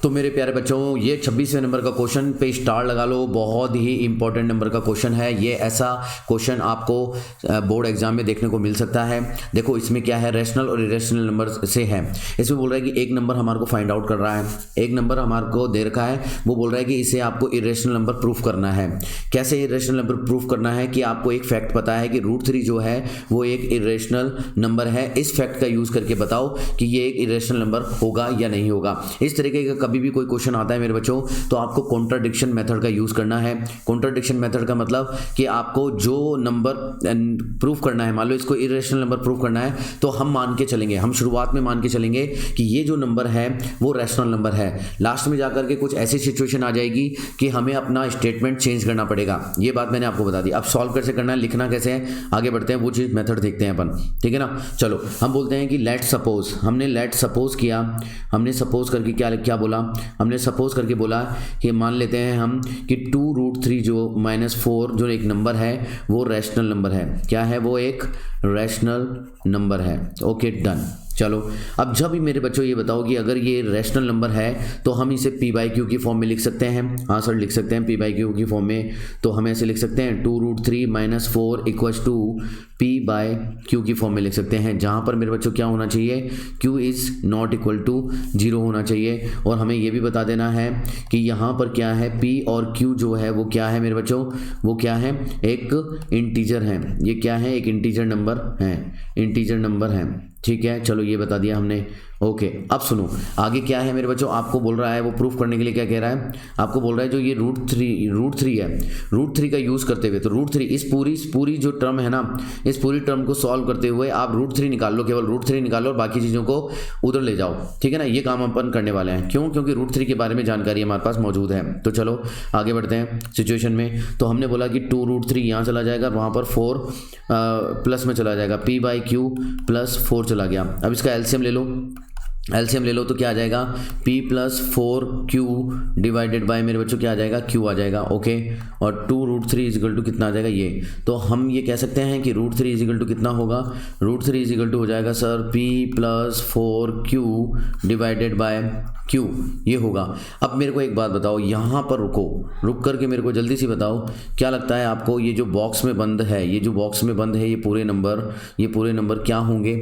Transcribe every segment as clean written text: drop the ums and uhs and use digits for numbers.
तो मेरे प्यारे बच्चों, ये 26वें नंबर का क्वेश्चन पे स्टार लगा लो। बहुत ही इंपॉर्टेंट नंबर का क्वेश्चन है ये। ऐसा क्वेश्चन आपको बोर्ड एग्जाम में देखने को मिल सकता है। देखो इसमें क्या है, रैशनल और इरेशनल नंबर से है। इसमें बोल रहा है कि एक नंबर हमारे को फाइंड आउट कर रहा है, एक नंबर हमारे को दे रखा है, वो बोल रहा है कि इसे आपको इरेशनल नंबर प्रूफ करना है। कैसे इरेशनल नंबर प्रूफ करना है कि आपको एक फैक्ट पता है कि √3 जो है वो एक इरेशनल नंबर है। इस फैक्ट का यूज करके बताओ कि ये एक इरेशनल नंबर होगा या नहीं होगा। इस तरीके का कभी भी कोई क्वेश्चन आता है मेरे बच्चों तो आपको कॉन्ट्राडिक्शन मेथड का यूज करना है। कॉन्ट्राडिक्शन मेथड का मतलब कि आपको जो नंबर प्रूफ करना है, मान लो इसको इरेशनल नंबर प्रूफ करना है तो हम मान के चलेंगे, हम शुरुआत में मान के चलेंगे कि ये जो नंबर है वो रैशनल नंबर है। लास्ट में जाकर के कुछ ऐसी सिचुएशन आ जाएगी कि हमें अपना स्टेटमेंट चेंज करना पड़ेगा। ये बात मैंने आपको बता दी। अब सॉल्व कैसे करना है, लिखना कैसे है, आगे बढ़ते हैं, वो चीज मेथड देखते हैं अपन, ठीक है ना। चलो हम बोलते हैं कि लेट सपोज, हमने लेट सपोज किया, हमने सपोज करके क्या बोला, हमने सपोज करके बोला कि मान लेते हैं हम कि 2√3 जो -4 जो एक नंबर है वो रैशनल नंबर है। क्या है वो, एक रैशनल नंबर है। Okay done. चलो अब जब भी मेरे बच्चों ये बताओ कि अगर ये रैशनल नंबर है तो हम इसे p/q की फॉर्म में लिख सकते हैं। हाँ सर लिख सकते हैं p/q की फॉर्म में। तो हम ऐसे लिख सकते हैं 2√3 - 4 = p/q की फॉर्म में लिख सकते हैं, जहाँ पर मेरे बच्चों क्या होना चाहिए, q is not equal to 0 होना चाहिए। और हमें ये भी बता देना है कि यहाँ पर क्या है, p और q जो है वो क्या है मेरे बच्चों, वो क्या है, एक इंटीजर है। ये क्या है, एक इंटीजर नंबर है, इंटीजर नंबर है, ठीक है। चलो ये बता दिया हमने। ओके अब सुनो आगे क्या है मेरे बच्चों, आपको बोल रहा है वो प्रूफ करने के लिए क्या कह रहा है, आपको बोल रहा है जो ये √3 है, √3 का यूज करते हुए, तो √3 इस पूरी जो टर्म है ना, इस पूरी टर्म को सॉल्व करते हुए आप √3 निकाल लो, केवल √3 निकालो और बाकी चीजों को उधर ले जाओ, ठीक है ना। ये काम अपन करने वाले हैं। क्यों, क्योंकि √3 के बारे में जानकारी हमारे पास मौजूद है। तो चलो आगे बढ़ते हैं सिचुएशन में। तो हमने बोला कि 2√3 यहाँ चला जाएगा, वहाँ पर 4 प्लस में चला जाएगा, p/q + 4 चला गया। अब इसका एलसीएम ले लो, एलसीएम ले लो तो क्या आ जाएगा, p + 4q डिवाइडेड बाय मेरे बच्चों क्या आ जाएगा, q आ जाएगा। ओके और 2√3 = कितना आ जाएगा ये, तो हम ये कह सकते हैं कि √3 = कितना होगा, √3 हो जाएगा sir p + 4q divided by q, ये होगा। अब मेरे को एक बात बताओ, यहाँ पर रुक करके मेरे को जल्दी से बताओ क्या लगता है आपको, ये जो बॉक्स में बंद है, ये जो बॉक्स में बंद है, ये पूरे नंबर क्या होंगे,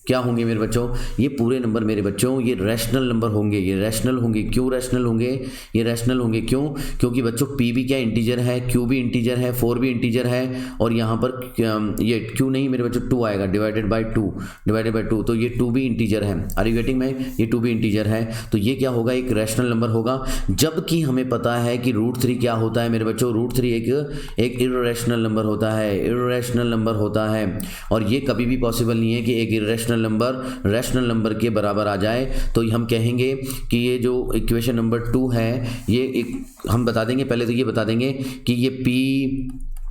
क्या होंगे मेरे बच्चों, ये पूरे नंबर मेरे बच्चों ये रैशनल नंबर होंगे, ये रैशनल होंगे। क्यों रैशनल होंगे, ये रैशनल होंगे क्यों, क्योंकि बच्चों p भी क्या इंटीजर है, q भी इंटीजर है, 4 भी इंटीजर है, और यहाँ पर ये q नहीं मेरे बच्चों 2 आएगा, डिवाइडेड बाय 2, तो ये 2 भी इंटीजर है। आर यू गेटिंग में, ये 2 भी इंटीजर है, तो ये क्या होगा, एक रैशनल नंबर होगा। जबकि हमें पता है कि √3 क्या होता है मेरे बच्चों, √3 एक इर्रेशनल नंबर होता है, इर्रेशनल नंबर होता है। और ये कभी भी पॉसिबल नहीं है कि एक इर्रेशनल नंबर रैशनल नंबर के बराबर आ जाए। तो हम कहेंगे कि ये जो इक्वेशन नंबर 2 है, ये हम बता देंगे, पहले तो ये बता देंगे कि ये p,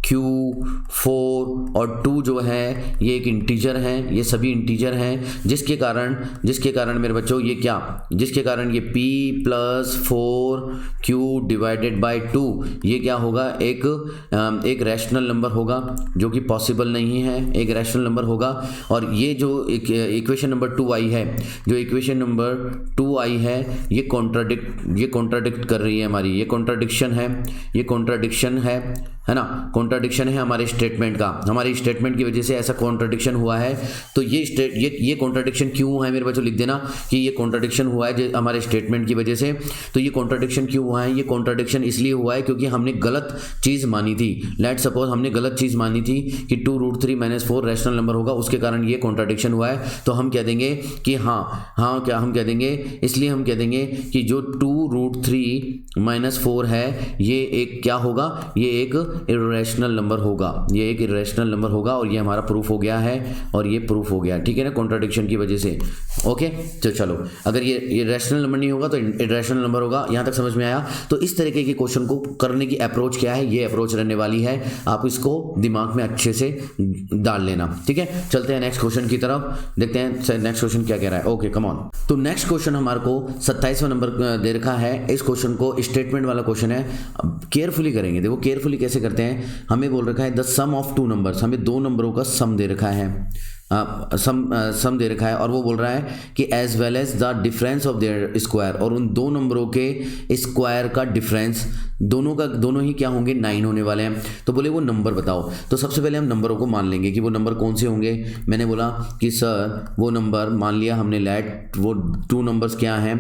q, 4 और 2 जो है ये एक इंटीजर हैं, ये सभी इंटीजर हैं, जिसके कारण मेरे बच्चों ये क्या, जिसके कारण ये p + 4q डिवाइडेड बाय 2 ये क्या होगा, एक रैशनल नंबर होगा, जो कि पॉसिबल नहीं है, एक रैशनल नंबर होगा। और ये जो इक्वेशन नंबर 2 आई है, जो इक्वेशन नंबर 2 आई है, ये कॉन्ट्राडिक्ट कर रही है हमारी, ये कॉन्ट्राडिक्शन है ना, कॉन्ट्राडिक्शन है हमारे स्टेटमेंट का, हमारी स्टेटमेंट की वजह से ऐसा कॉन्ट्राडिक्शन हुआ है। तो ये कॉन्ट्राडिक्शन क्यों हुआ है मेरे बच्चों, लिख देना कि ये कॉन्ट्राडिक्शन हुआ है हमारे स्टेटमेंट की वजह से। तो ये कॉन्ट्राडिक्शन क्यों हुआ है, ये कॉन्ट्राडिक्शन इसलिए हुआ है क्योंकि हमने गलत चीज़ मानी थी। लेट सपोज हमने गलत चीज़ मानी थी कि 2√3 - 4 रैशनल नंबर होगा, उसके कारण ये कॉन्ट्राडिक्शन हुआ है। तो हम कह देंगे कि क्या हम कह देंगे, इसलिए हम कह देंगे कि जो 2√3 - 4 है ये एक क्या होगा, ये एक इर्रेशनल नंबर होगा, ये एक इर्रेशनल नंबर होगा। और ये हमारा प्रूफ हो गया है, और ये प्रूफ हो गया, ठीक है ना, कॉन्ट्राडिक्शन की वजह से। ओके तो चलो, अगर ये रैशनल नंबर नहीं होगा तो इर्रेशनल नंबर होगा। यहाँ तक समझ में आया। तो इस तरीके के क्वेश्चन को करने की अप्रोच क्या है, ये अप्रोच रहने वाली है, आप इसको दिमाग में अच्छे से डाल लेना, ठीक है। चलते हैं नेक्स्ट क्वेश्चन की तरफ, देखते हैं नेक्स्ट क्वेश्चन क्या कह रहा है। Okay come on. तो नेक्स्ट क्वेश्चन हमारे को 27वां नंबर दे रखा है। इस क्वेश्चन को स्टेटमेंट वाला क्वेश्चन है, केयरफुली करेंगे। देखो केयरफुली कैसे करते हैं, हमें बोल रखा है द सम ऑफ 2 नंबर्स, हमें 2 नंबरों का सम दे रखा है। सम दे रखा है और वो बोल रहा है कि as well as the difference of their square, और उन दो नंबरों के स्क्वायर का डिफरेंस दोनों ही क्या होंगे 9 होने वाले हैं। तो बोले वो नंबर बताओ। तो सबसे पहले हम नंबरों को मान लेंगे कि वो नंबर कौन से होंगे। मैंने बोला कि सर वो नंबर मान लिया हमने लेट वो 2 नंबर्स क्या हैं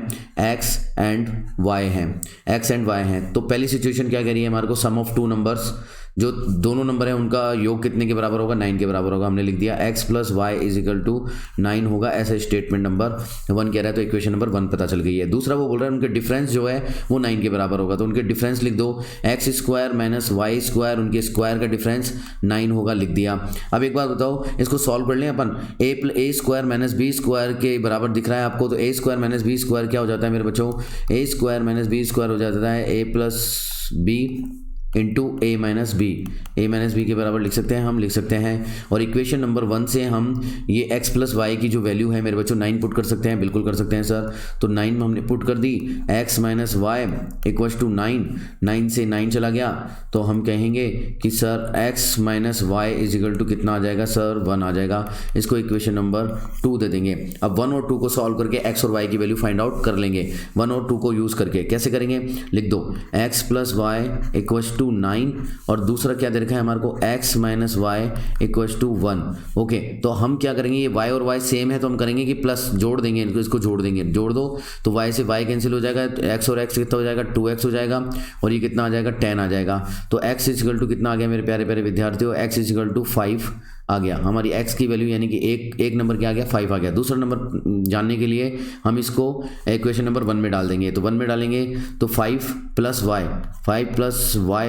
x एंड y हैं, x एंड y हैं। तो पहली सिचुएशन क्या कह रही है हमारे को, सम ऑफ 2 नंबर्स, जो दोनों नंबर है उनका योग कितने के बराबर होगा, 9 के बराबर होगा। हमने लिख दिया x plus y is equal to 9 होगा, ऐसा स्टेटमेंट नंबर 1 कह रहा है, तो इक्वेशन नंबर 1 पता चल गई है। दूसरा वो बोल रहा है उनके डिफरेंस जो है वो 9 के बराबर होगा, तो उनके डिफरेंस लिख दो, x square minus y square, उनके स्क्वायर का डिफरेंस 9 होगा, लिख दिया। अब एक बात बताओ, इसको सॉल्व कर लें अपन। ए स्क्वायर माइनस बी स्क्वायर के बराबर दिख रहा है आपको, तो ए स्क्वायर माइनस बी स्क्वायर क्या हो जाता है मेरे बच्चों, ए स्क्वायर माइनस बी स्क्वायर हो जाता है ए प्लस बी इंटू ए माइनस बी के बराबर लिख सकते हैं, हम लिख सकते हैं। और इक्वेशन नंबर 1 से हम ये x प्लस वाई की जो वैल्यू है मेरे बच्चों 9 पुट कर सकते हैं, बिल्कुल कर सकते हैं सर। तो 9 में हमने पुट कर दी, x minus y equal to 9 से 9 चला गया, तो हम कहेंगे कि sir x minus y is equal to कितना आ जाएगा सर, 1 आ जाएगा। इसको इक्वेशन नंबर 2 दे देंगे। अब 1 और 2 को सॉल्व करके x और y की वैल्यू फाइंड आउट कर लेंगे। 1 और 2 को यूज़ करके कैसे करेंगे, लिख दो x plus y equal to 9 और दूसरा क्या दे रखा है हमारे को x minus y equal to 1। Okay, तो हम क्या करेंगे, ये y और y सेम है तो हम करेंगे कि प्लस जोड़ देंगे, इसको जोड़ देंगे, जोड़ दो तो y से y कैंसिल हो जाएगा, तो x और x कितना हो जाएगा 2x हो जाएगा, और ये कितना आ जाएगा 10 आ जाएगा। तो x इक्वल टू कितना आ गया मेरे प्यारे प्यारे विद्यार्थियों, x इक्वल टू 5 आ गया। हमारी x की वैल्यू यानी कि एक नंबर क्या आ गया 5 आ गया। दूसरा नंबर जानने के लिए हम इसको इक्वेशन नंबर 1 में डाल देंगे, तो 1 में डालेंगे तो 5 प्लस वाई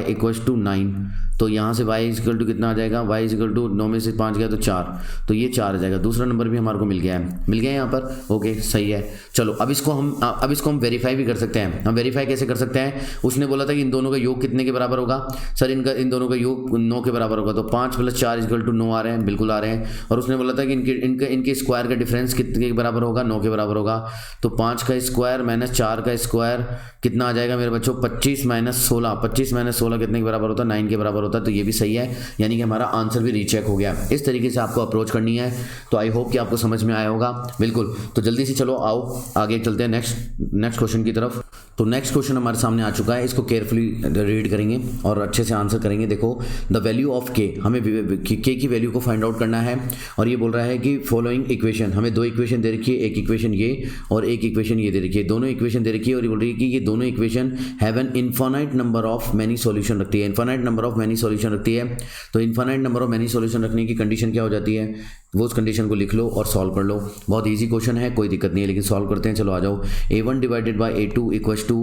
इक्वल टू 9, तो यहाँ से y इक्वल टू कितना आ जाएगा, y इक्वल टू 9 में से 5 गया तो 4, तो ये 4 आ जाएगा। दूसरा नंबर भी हमारे को मिल गया है यहाँ पर। ओके सही है, चलो अब इसको हम वेरीफाई भी कर सकते हैं। हम वेरीफाई कैसे कर सकते हैं, उसने बोला था कि इन दोनों का योग कितने के बराबर होगा, सर इन दोनों का योग 9 के बराबर होगा, तो 5 प्लस 4 इक्वल टू 9 आ रहे हैं, बिल्कुल आ रहे हैं। और उसने बोला था कि इनके स्क्वायर का डिफरेंस कितने के बराबर होगा, 9 के बराबर होगा। तो 5 का स्क्वायर माइनस 4 का स्क्वायर कितना आ जाएगा मेरे बच्चों, 25 माइनस 16 कितने के बराबर होता है, 9 के बराबर होता है। तो ये भी सही है, यानी कि हमारा आंसर भी रीचेक हो गया। इस तरीके से आपको अप्रोच करनी है। तो आई होप कि आपको समझ में आया होगा, बिल्कुल। तो जल्दी से चलो आओ आगे चलते हैं नेक्स्ट क्वेश्चन की तरफ। तो नेक्स्ट क्वेश्चन हमारे सामने आ चुका है, इसको केयरफुली रीड करेंगे और अच्छे से आंसर करेंगे। देखो, द वैल्यू ऑफ के, हमें के की वैल्यू को फाइंड आउट करना है। और ये बोल रहा है कि फॉलोइंग इक्वेशन, हमें 2 इक्वेशन दे रखी है, एक इक्वेशन ये और एक इक्वेशन ये दे रखी है। दोनों इक्वेशन दे रखी है और ये बोल रही है कि ये दोनों equation have an infinite number of many solution रखती है। Infinite number of many solution रखती है। तो infinite number of many solution रखने की कंडीशन क्या हो जाती है, वो उस कंडीशन को लिख लो और सॉल्व कर लो। बहुत इजी क्वेश्चन है, कोई दिक्कत नहीं है, लेकिन सॉल्व करते हैं। चलो आ जाओ। a1 divided by a2 equals to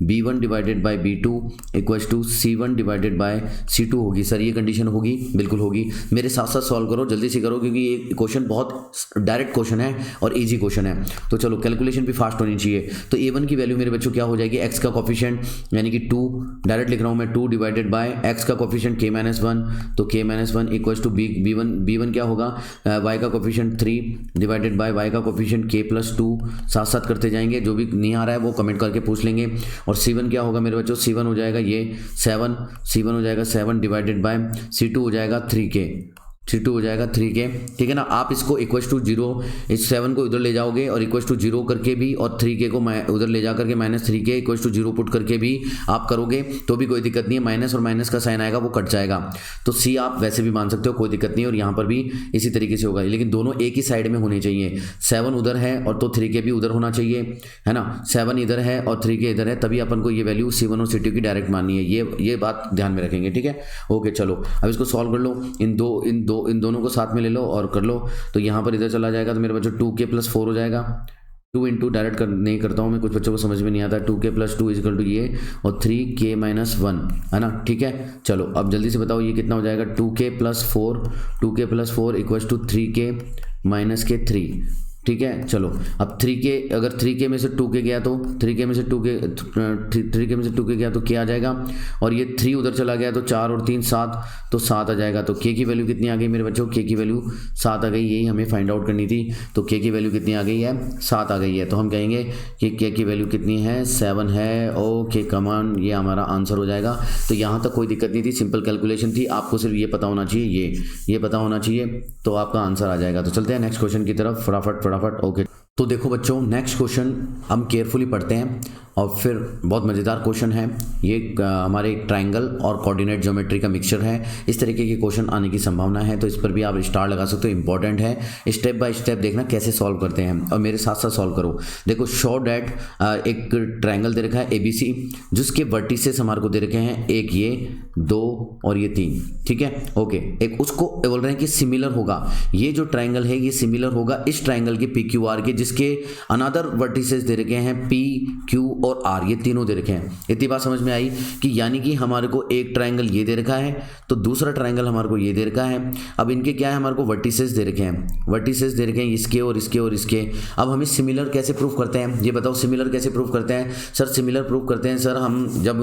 b1 divided by b2 equals to c1 divided by c2 होगी। सर ये कंडीशन होगी, बिल्कुल होगी। मेरे साथ साथ सॉल्व करो, जल्दी से करो, क्योंकि ये क्वेश्चन बहुत डायरेक्ट क्वेश्चन है और ईजी क्वेश्चन है। तो चलो कैलकुलेशन भी फास्ट होनी चाहिए। तो a1 की वैल्यू मेरे बच्चों क्या हो जाएगी, x का कोफिशिएंट यानी कि 2, डायरेक्ट लिख रहा हूँ मैं, 2 डिवाइडेड बाय x का कोफिशिएंट k-1, तो k-1 इक्वल्स टू b1 क्या होगा, y का कोफिशिएंट 3 डिवाइडेड बाय y का कोफिशिएंट k+2, साथ साथ करते जाएंगे। जो भी नहीं आ रहा है वो कमेंट करके पूछ लेंगे। और c1 क्या होगा मेरे बच्चों, c1 हो जाएगा ये 7 हो जाएगा 7 डिवाइडेड बाय c2 हो जाएगा 3k, c2 हो जाएगा 3k, ठीक है ना। आप इसको इक्वल्स टू 0, इस 7 को इधर ले जाओगे और इक्वल्स टू 0 करके भी, और 3k को उधर ले जा करके -3k इक्वल्स टू 0 पुट करके भी आप करोगे तो भी कोई दिक्कत नहीं है। माइनस और माइनस का साइन आएगा, वो कट जाएगा। तो c आप वैसे भी मान सकते हो, कोई दिक्कत नहीं है। और यहाँ पर भी इसी तरीके से होगा, लेकिन दोनों एक ही साइड में होने चाहिए। 7 उधर है और तो 3k भी उधर होना चाहिए, है ना। 7 इधर है और 3k इधर है, तभी अपन को ये वैल्यू c1 और c2 की डायरेक्ट माननी है। ये बात ध्यान में रखेंगे, ठीक है। ओके चलो अब इसको सॉल्व कर लो। इन दोनों को साथ में ले लो और कर लो। तो यहाँ पर इधर चला जाएगा, तो मेरे बच्चों 2k+4 हो जाएगा। 2 इंटू डायरेक्ट नहीं करता हूँ मैं, कुछ बच्चों को समझ में नहीं आता। 2k+2 इक्वल टू ये और 3k-1, है ना, ठीक है। चलो अब जल्दी से बताओ ये कितना हो जाएगा, 2k+4 इक्वल्स टू 3k-3, ठीक है। चलो अब 3k, अगर 3k में से 2k गया तो 3k में से 2k गया तो क्या आ जाएगा, और ये 3 उधर चला गया तो 4 और 3 7, तो 7 आ जाएगा। तो k की वैल्यू कितनी आ गई मेरे बच्चों, k की वैल्यू 7 आ गई। यही हमें फाइंड आउट करनी थी। तो k की वैल्यू कितनी आ गई है, 7 आ गई है। तो हम कहेंगे कि k की वैल्यू कितनी है, 7 है। ओके कमान, ये हमारा आंसर हो जाएगा। तो यहाँ तक कोई दिक्कत नहीं थी, सिंपल कैलकुलेशन थी। आपको सिर्फ ये पता होना चाहिए, ये पता होना चाहिए, तो आपका आंसर आ जाएगा। तो चलते हैं नेक्स्ट क्वेश्चन की तरफ फटाफट। ओके, तो देखो बच्चों, नेक्स्ट क्वेश्चन हम केयरफुली पढ़ते हैं और फिर बहुत मज़ेदार क्वेश्चन है ये। हमारे ट्रायंगल और कोऑर्डिनेट ज्योमेट्री का मिक्सचर है। इस तरीके के क्वेश्चन आने की संभावना है, तो इस पर भी आप स्टार लगा सकते हो। इंपॉर्टेंट है, स्टेप बाय स्टेप देखना कैसे सॉल्व करते हैं और मेरे साथ साथ सॉल्व करो। देखो शो डैट एक ट्रायंगल दे रखा है ABC, जिसके वर्टिसेस हमारे को दे रखे हैं, एक ये, 2 और ये 3, ठीक है। ओके, एक उसको बोल रहे हैं कि सिमिलर होगा, ये जो ट्रायंगल है ये सिमिलर होगा इस ट्रायंगल के PQR के, जिसके अनदर वर्टिसेस दे रखे हैं PQ और R, ये तीनों दे रखे हैं। इतनी बात समझ में आई कि यानी कि हमारे को एक ट्रायंगल ये दे रखा है, तो दूसरा ट्रायंगल हमारे को ये दे रखा है। अब इनके क्या है, हमारे को वर्टिसेस दे रखे हैं, वर्टिसेस दे रखे हैं इसके और इसके और इसके। अब हमें सिमिलर कैसे प्रूव करते हैं, ये बताओ सिमिलर कैसे प्रूव करते हैं। सर सिमिलर प्रूव करते हैं सर हम जब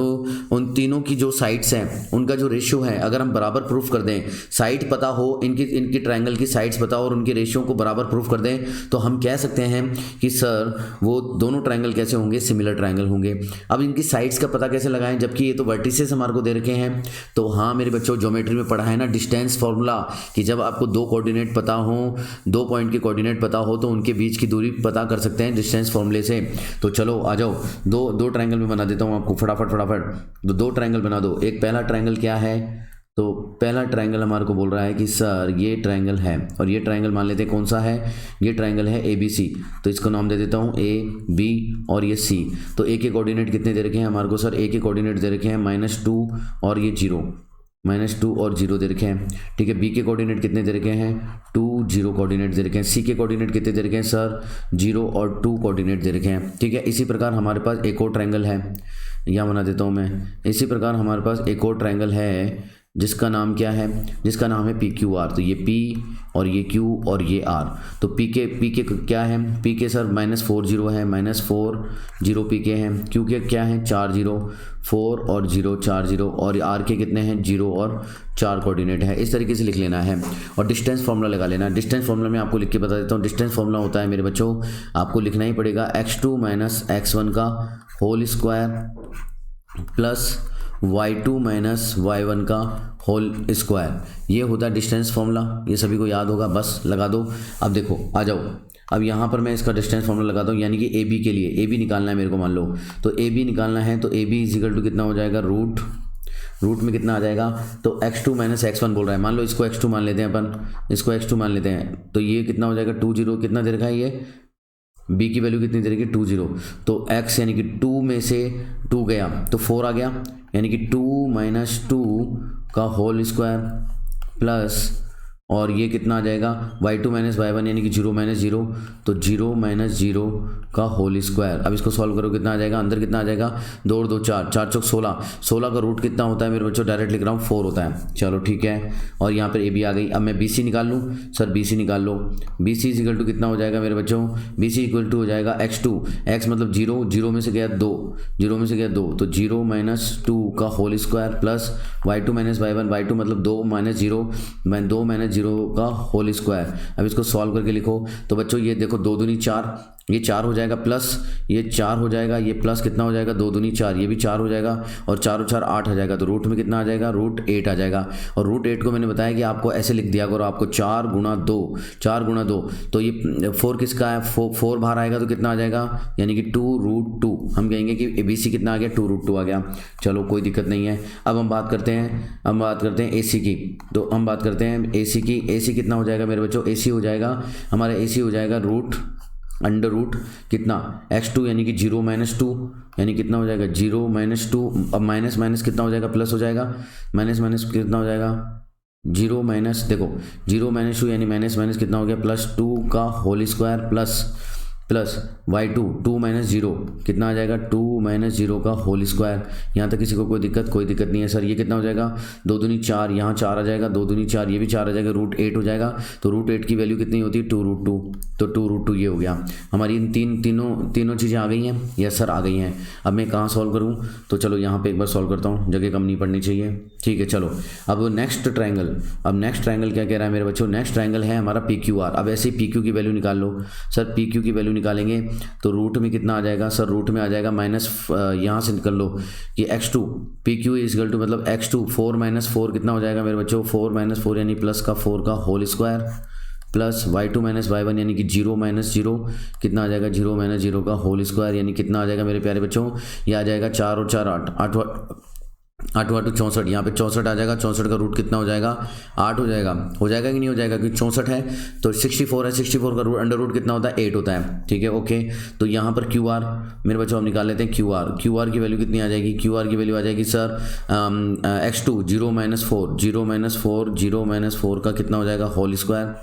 उन तीनों की जो साइड्स हैं उनका जो रेशियो है, अगर हम बराबर प्रूफ कर दें, साइड पता हो, इनकी ट्रायंगल की साइड्स पता हो और उनके रेशियो को बराबर प्रूफ कर दें, तो हम कह सकते हैं कि सर वो दोनों ट्रायंगल कैसे होंगे, सिमिलर ट्रायंगल होंगे। अब इनकी साइड्स का पता कैसे लगाएं, जबकि ये तो वर्टिसेस हमारे को दे रखे हैं। तो हाँ मेरे बच्चों, ज्योमेट्री में पढ़ा है ना डिस्टेंस फॉर्मूला, कि जब आपको 2 कोऑर्डिनेट पता हो, 2 पॉइंट के कोऑर्डिनेट पता हो, तो उनके बीच की दूरी पता कर सकते हैं डिस्टेंस फॉर्मूले से। तो चलो आ जाओ, दो ट्रायंगल में बना देता हूँ आपको फटाफट। तो 2 ट्रायंगल बना दो। एक पहला ट्रायंगल क्या है, तो पहला ट्रायंगल हमारे को बोल रहा है कि सर ये ट्रायंगल है, और ये ट्रायंगल मान लेते हैं कौन सा है, ये ट्रायंगल है ABC। तो इसको नाम दे देता हूँ A B और ये C। तो A के कोऑर्डिनेट कितने दे रखे हैं हमारे को, सर A के कोऑर्डिनेट दे रखे हैं -2 और ये 0, -2 और 0 दे रखे हैं, ठीक है। B के कोऑर्डिनेट कितने दे रखे हैं, 2 0 कोऑर्डिनेट दे रखे हैं। C के कोऑर्डिनेट कितने दे रखे हैं सर, 0 और 2 कोऑर्डिनेट दे रखे हैं, ठीक है। इसी प्रकार हमारे पास एक और ट्रायंगल है, यहाँ बना देता हूँ मैं। इसी प्रकार हमारे पास एक और ट्रायंगल है जिसका नाम क्या है, जिसका नाम है PQR। तो ये P और ये Q और ये R। तो P के क्या है, P के सर -4 0 है, -4 0 P के हैं। Q के क्या है, 4 0, 4 और 0 4 0, और R के कितने हैं, 0 और 4 कोऑर्डिनेट है। इस तरीके से लिख लेना है और डिस्टेंस फार्मूला लगा लेना। डिस्टेंस फार्मूला में आपको लिख के बता देता हूँ। डिस्टेंस फार्मूला होता है मेरे बच्चों, आपको लिखना ही पड़ेगा, x2 - x1 का whole square plus y2 - y1 का होल स्क्वायर। ये होता है डिस्टेंस फार्मूला, ये सभी को याद होगा, बस लगा दो। अब देखो आ जाओ, अब यहाँ पर मैं इसका डिस्टेंस फार्मूला लगाता हूँ, यानी कि AB के लिए AB निकालना है मेरे को, मान लो तो AB निकालना है। तो AB = कितना हो जाएगा, रूट में कितना आ जाएगा, तो x2 - x1 बोल रहा है, मान लो इसको x2 मान लेते हैं अपन, इसको x2 मान लेते हैं। तो ये कितना हो जाएगा, 2 0, कितना दे रखा है ये, B की वैल्यू कितनी दे रखी है, 2 0। तो x यानी कि 2 में से 2 गया तो 4 आ गया, यानी कि 2 - 2 का होल स्क्वायर प्लस, और ये कितना आ जाएगा, y2 - y1 यानी कि 0 - 0, तो 0 - 0 का होल स्क्वायर। अब इसको सॉल्व करो, कितना आ जाएगा, अंदर कितना आ जाएगा, 2 और 2 4, 4 चौक 16, 16 का रूट कितना होता है मेरे बच्चों, डायरेक्ट लिख रहा हूँ 4 होता है। चलो ठीक है, और यहाँ पर AB आ गई। अब मैं BC निकाल लूँ, सर BC निकाल लो। BC = कितना हो जाएगा मेरे बच्चों, BC = हो जाएगा x2, x मतलब 0, 0 में से गया 2, 0 में से गया 2, तो 0 - 2 का whole square plus y2 - y1, y2 मतलब 2 - 0, 2 - 0 का होल स्क्वायर। अब इसको सॉल्व करके लिखो, तो बच्चों ये देखो 2 दूनी 4, ये 4 हो जाएगा, प्लस ये 4 हो जाएगा, ये प्लस कितना हो जाएगा, 2 दूनी 4, ये भी 4 हो जाएगा, और 4 और 4 8 आ जाएगा। तो रूट में कितना आ जाएगा, √8 आ जाएगा। और √8 को मैंने बताया कि आपको ऐसे लिख दिया करो, आपको 4 × 2, 4 × 2, तो ये 4 किसका है, 4 बाहर आएगा तो कितना आ जाएगा, यानी कि 2√2। हम कहेंगे कि ABC कितना आ गया, 2√2 आ गया। चलो कोई दिक्कत नहीं है। अब हम बात करते हैं AC की। तो हम बात करते हैं AC की। AC कितना हो जाएगा मेरे बच्चों, AC हो जाएगा हमारा, AC हो जाएगा √, कितना, x2 यानी कि 0 - 2, यानी कितना हो जाएगा, 0 - 2। अब माइनस कितना हो जाएगा, प्लस हो जाएगा, माइनस कितना हो जाएगा, 0 - देखो 0 - 2 यानी माइनस कितना हो गया, +2 का whole square plus plus y2 2 minus zero कितना आ जाएगा 2 माइनस जीरो का होल स्क्वायर। यहाँ तक किसी को कोई दिक्कत नहीं है सर। ये कितना हो जाएगा 2 दूनी 4, यहाँ 4 आ जाएगा, 2 दूनी 4, ये भी 4 आ जाएगा, रूट 8 हो जाएगा। तो रूट 8 की वैल्यू कितनी होती है 2 रूट 2, तो 2 रूट 2 ये हो गया। हमारी इन तीनों चीज़ें आ गई हैं। यस सर आ गई हैं। अब मैं कहाँ सॉल्व करूँ, तो चलो यहाँ पर एक बार सॉल्व करता हूँ, जगह कम नहीं पड़नी चाहिए। ठीक है चलो अब नेक्स्ट ट्रायंगल क्या कह रहा है मेरे बच्चों, नेक्स्ट ट्रायंगल है हमारा PQR। अब ऐसे ही PQ की वैल्यू निकाल लो सर। PQ की वैल्यू निकालेंगे तो रूट में कितना आ जाएगा सर, रूट में आ जाएगा माइनस, यहाँ से निकल लो कि x2 PQ is equal to मतलब x2 4 माइनस 4 कितना हो जाएगा मेरे बच्चों 4 माइनस 4 यानी प्लस का 4 का whole square, plus y2 minus y1 यानी कि 0 माइनस 0 कितना आ जाएगा 0 माइनस 0 का होल स्क्वायर, यानी कितना आ जाएगा मेरे प्यारे बच्चों, ये आ जाएगा 4 और 4 8 8 8 64, यहाँ पे 64 आ जाएगा। 64 का रूट कितना हो जाएगा 8 हो जाएगा कि नहीं हो जाएगा, क्योंकि 64 है तो 64 है, 64 का रूट अंडर रूट कितना होता है 8 होता है। ठीक है ओके। तो यहाँ पर QR मेरे बच्चों हम निकाल लेते हैं QR की वैल्यू कितनी आ जाएगी, QR की वैल्यू आ जाएगी सर x2 0 माइनस 4 का कितना हो जाएगा होल स्क्वायर,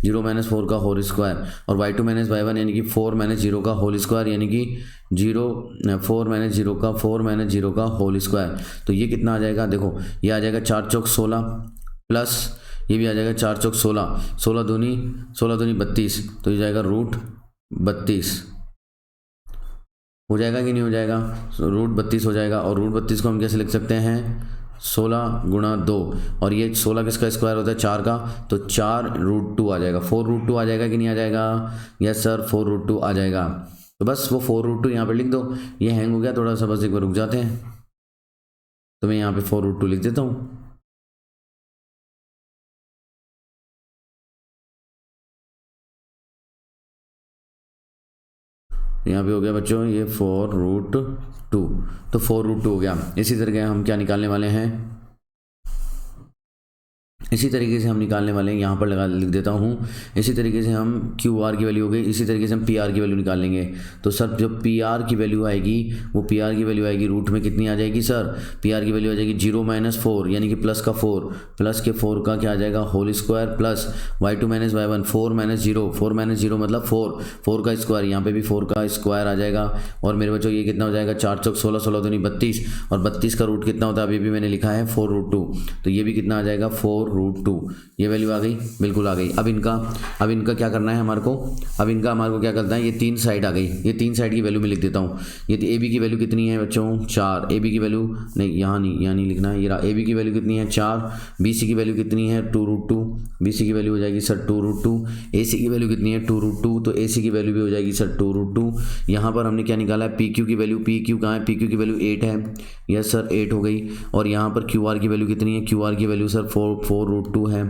0 माइनस 4 का होल स्क्वायर, और y2 माइनस y1 यानी कि 4 माइनस 0 का होल स्क्वायर, यानी कि 4 माइनस 0 का होल स्क्वायर। तो ये कितना आ जाएगा, देखो ये आ जाएगा 4 चौक 16 प्लस ये भी आ जाएगा 4 चौक 16, 16 दूनी 32, तो ये जाएगा रूट 32 हो जाएगा कि नहीं हो जाएगा, रूट 32 हो जाएगा। और रूट 32 को हम कैसे लिख सकते हैं 16 गुणा 2, और ये 16 किसका स्क्वायर होता है 4 का, तो 4 रूट 2 आ जाएगा, 4 रूट 2 आ जाएगा कि नहीं आ जाएगा, यस सर 4 रूट 2 आ जाएगा। तो बस वो 4 रूट 2 यहाँ पर लिख दो। ये हैंग हो गया थोड़ा सा, बस एक बार रुक जाते हैं, तो मैं यहाँ पे 4 रूट 2 लिख देता हूँ। यहाँ पे हो गया बच्चों ये 4 रूट 2, तो 4 रूट 2 हो गया। इसी तरह हम क्या निकालने वाले हैं, इसी तरीके से हम निकालने वाले हैं, यहाँ पर लिख देता हूँ। इसी तरीके से हम QR की वैल्यू हो गई, इसी तरीके से हम PR की वैल्यू निकाल लेंगे। तो सर जो PR की वैल्यू आएगी वो PR की वैल्यू आएगी रूट में कितनी आ जाएगी सर, PR की वैल्यू आ जाएगी 0 माइनस 4 यानी कि प्लस का 4, प्लस के 4 का क्या आ जाएगा whole square, plus y2 minus y1 4 minus 0 मतलब 4 का स्क्वायर, यहाँ पे भी 4 का स्क्वायर आ जाएगा। और मेरे बच्चों ये कितना हो जाएगा 4 चौक 16, 16 दूनी 32, और 32 का रूट कितना होता है अभी भी मैंने लिखा है 4 रूट 2, तो ये भी कितना आ जाएगा 4 रूट 2। ये वैल्यू आ गई, बिल्कुल आ गई। अब इनका क्या करना है हमारे को, क्या करना है, ये 3 साइड आ गई, ये 3 साइड की वैल्यू मैं लिख देता हूँ। ये AB की वैल्यू कितनी है बच्चों 4, AB की वैल्यू नहीं यहाँ नहीं लिखना है, ये रहा AB की वैल्यू कितनी है 4, BC की वैल्यू कितनी है 2 रूट 2, BC की वैल्यू हो जाएगी सर 2 रूट 2, AC की वैल्यू कितनी है 2 रूट 2, तो AC की वैल्यू भी हो जाएगी सर 2 रूट 2। यहाँ पर हमने क्या निकाला है PQ की वैल्यू, PQ कहाँ है, PQ की वैल्यू 8 है, यस सर 8 हो गई। और यहाँ पर QR की वैल्यू कितनी है, QR की वैल्यू सर 4 रूट 2 है,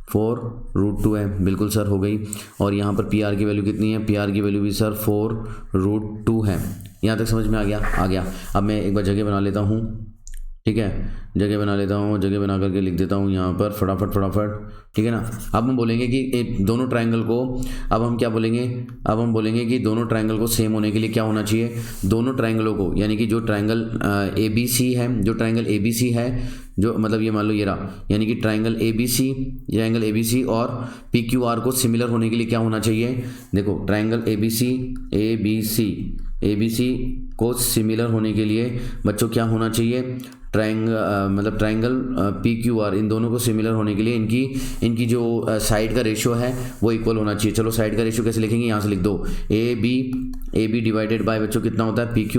4 रूट 2 है, बिल्कुल सर हो गई। और यहाँ पर PR की वैल्यू कितनी है, PR की वैल्यू भी सर 4 रूट 2 है। यहाँ तक समझ में आ गया। अब मैं एक बार जगह बना लेता हूँ, ठीक है जगह बना लेता हूँ, जगह बना करके लिख देता हूँ यहाँ पर फटाफट, ठीक है ना। अब हम बोलेंगे कि दोनों ट्रायंगल को, अब हम बोलेंगे कि दोनों ट्रायंगल को सेम होने के लिए क्या होना चाहिए, दोनों ट्रायंगलों को, यानी कि जो ट्रायंगल ABC है, जो मतलब ये मान लो ये रहा, यानी कि ट्रायंगल ABC और PQR को सिमिलर होने के लिए क्या होना चाहिए, देखो ट्रायंगल ABC को सिमिलर होने के लिए बच्चों क्या होना चाहिए, ट्रायंगल PQR इन दोनों को सिमिलर होने के लिए इनकी जो साइड का रेशियो है वो इक्वल होना चाहिए। चलो साइड का रेशियो कैसे लिखेंगे, यहाँ से लिख दो AB डिवाइडेड बाय बच्चों कितना होता है PQ,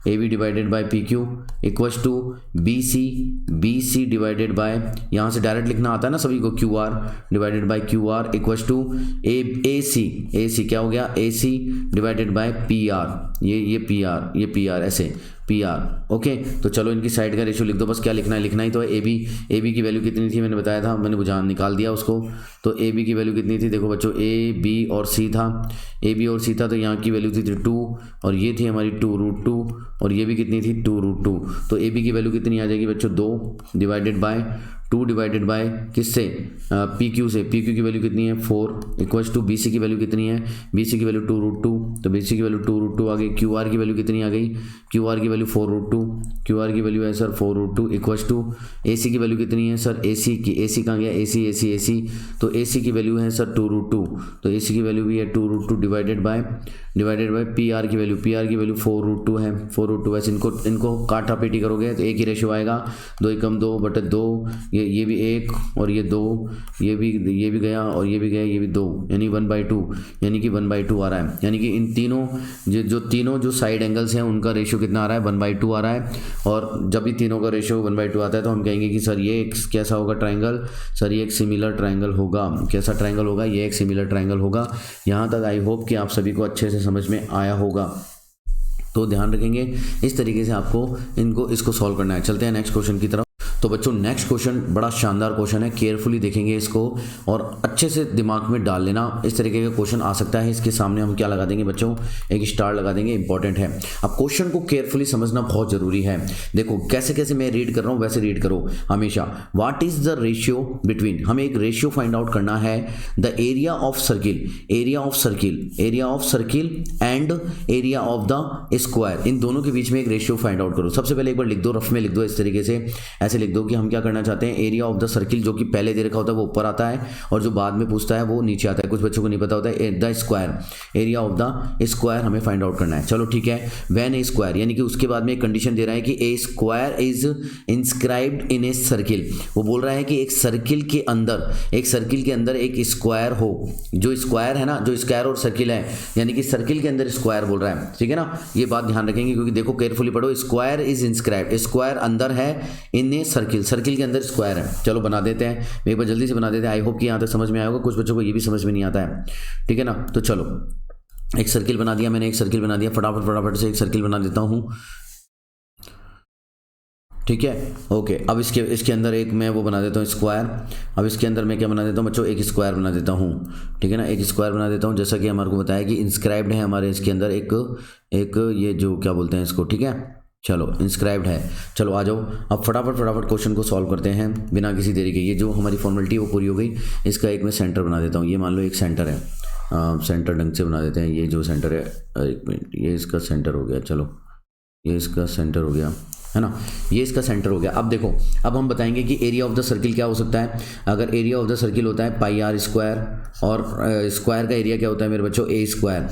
AB divided by PQ equals to BC divided by, यहाँ से डायरेक्ट लिखना आता है ना सभी को, QR divided by QR equals to AC क्या हो गया AC डिवाइडेड बाय PR, ये PR ऐसे PR ओके। तो चलो इनकी साइड का रेशियो लिख दो, बस क्या लिखना ही तो है AB की वैल्यू कितनी थी मैंने बताया था, मैंने निकाल दिया उसको। तो AB की वैल्यू कितनी थी, देखो बच्चों A B और C था, तो यहाँ की वैल्यू थी 2 और ये थी हमारी 2 रूट 2 और ये भी कितनी थी 2 रूट 2। तो AB की वैल्यू कितनी आ जाएगी बच्चों 2 डिवाइडेड बाय 2 डिवाइडेड बाय किससे, पी क्यू से। पी क्यू की वैल्यू कितनी है 4 इक्वल्स टू बी सी की वैल्यू कितनी है, बी सी की वैल्यू 2√2, तो बी सी की वैल्यू 2√2 आ गई। क्यू आर की वैल्यू कितनी आ गई, क्यू आर की वैल्यू 4√2, क्यू आर की वैल्यू है सर 4√2 इक्वल्स टू ए सी की वैल्यू कितनी है सर, ए सी की, ए सी कहाँ गया, ए सी ए सी ए सी, तो ए सी की वैल्यू है सर 2√2, तो ए सी की वैल्यू भी है 2√2 डिवाइडेड बाय पी आर की वैल्यू, पी आर की वैल्यू 4√2 है, 4√2 वैसे इनको काटा पेटी करोगे तो एक ही रेशियो आएगा, 2 एकम 2 बटे 2, ये भी 1 और ये 2, ये भी गया और ये भी गया, ये भी 2, यानी 1/2, यानी कि 1/2 आ रहा है। यानी कि इन तीनों जो तीनों जो साइड एंगल्स हैं उनका रेशियो कितना आ रहा है, 1/2 आ रहा है। और जब भी तीनों का रेशियो 1/2 आता है तो हम कहेंगे कि सर ये एक कैसा होगा ट्राइंगल, सर ये एक सिमिलर ट्राइंगल होगा। कैसा ट्राइंगल होगा, ये एक सिमिलर ट्राइंगल होगा। यहाँ तक आई होप कि आप सभी को अच्छे से समझ में आया होगा, तो ध्यान रखेंगे इस तरीके से आपको इसको सॉल्व करना है। चलते हैं नेक्स्ट क्वेश्चन की तरफ। तो बच्चों नेक्स्ट क्वेश्चन बड़ा शानदार क्वेश्चन है, केयरफुली देखेंगे इसको और अच्छे से दिमाग में डाल लेना। इस तरीके का क्वेश्चन आ सकता है, इसके सामने हम क्या लगा देंगे बच्चों, एक स्टार लगा देंगे, इंपॉर्टेंट है। अब क्वेश्चन को केयरफुली समझना बहुत जरूरी है। देखो कैसे कैसे मैं रीड कर रहा हूँ वैसे रीड करो हमेशा। What is the ratio between, हमें एक रेशियो फाइंड आउट करना है, the area of circle, area of circle, area of circle and area of the square, इन दोनों के बीच में एक रेशियो फाइंड आउट करो। सबसे पहले एक बार लिख दो, रफ में लिख दो इस तरीके से, ऐसे लिख दो कि हम क्या करना चाहते हैं, एरिया ऑफ द सर्किल जो कि पहले दे रखा होता है वो ऊपर आता है और जो बाद में पूछता है वो नीचे आता है। कुछ बच्चों को नहीं पता होता है। The square, area of the square हमें फाइंड आउट करना है। चलो ठीक है, व्हेन ए स्क्वायर, यानी कि उसके बाद में एक कंडीशन दे रहा है कि a square is inscribed in a circle, वो बोल रहा है कि एक सर्किल के अंदर, एक सर्किल के अंदर एक स्क्वायर हो, जो स्क्वायर है ना, जो स्क्वायर और सर्किल है, यानी कि सर्किल के अंदर स्क्वायर बोल रहा है, ठीक है ना। ये बात ध्यान रखेंगे क्योंकि देखो केयरफुली पढ़ो, स्क्वायर इज इंस्क्राइब्ड, स्क्वायर अंदर है इन ए सर्किल, सर्किल के अंदर स्क्वायर है। चलो बना देते हैं, एक बार जल्दी से बना देते हैं। आई होप कि यहाँ तक समझ में आया होगा, कुछ बच्चों को ये भी समझ में नहीं आता है, ठीक है ना। तो चलो एक सर्किल बना दिया मैंने, एक सर्किल बना दिया, फटाफट से एक सर्किल बना देता हूँ, ठीक है। ओके, अब इसके अंदर एक मैं वो बना देता हूँ स्क्वायर। अब इसके अंदर मैं क्या बना देता हूँ बच्चों, एक स्क्वायर बना देता हूँ, ठीक है ना, एक स्क्वायर बना देता हूँ। जैसा कि हमारे को बताया कि इंस्क्राइब्ड है हमारे इसके अंदर एक ये जो क्या बोलते हैं इसको, ठीक है। चलो इंस्क्राइब्ड है, चलो आ जाओ अब फटाफट क्वेश्चन को सॉल्व करते हैं बिना किसी देरी के। ये जो हमारी फॉर्मेलिटी है वो पूरी हो गई। इसका एक मैं सेंटर बना देता हूँ, ये मान लो एक सेंटर है, सेंटर ढंग से बना देते हैं। ये जो सेंटर है, एक मिनट, ये इसका सेंटर हो गया, चलो ये इसका सेंटर हो गया, है ना, ये इसका सेंटर हो गया। अब देखो, अब हम बताएंगे कि एरिया ऑफ द सर्किल क्या हो सकता है। अगर एरिया ऑफ द सर्किल होता है पाई आर स्क्वायर, और स्क्वायर का एरिया क्या होता है मेरे बच्चों, ए स्क्वायर।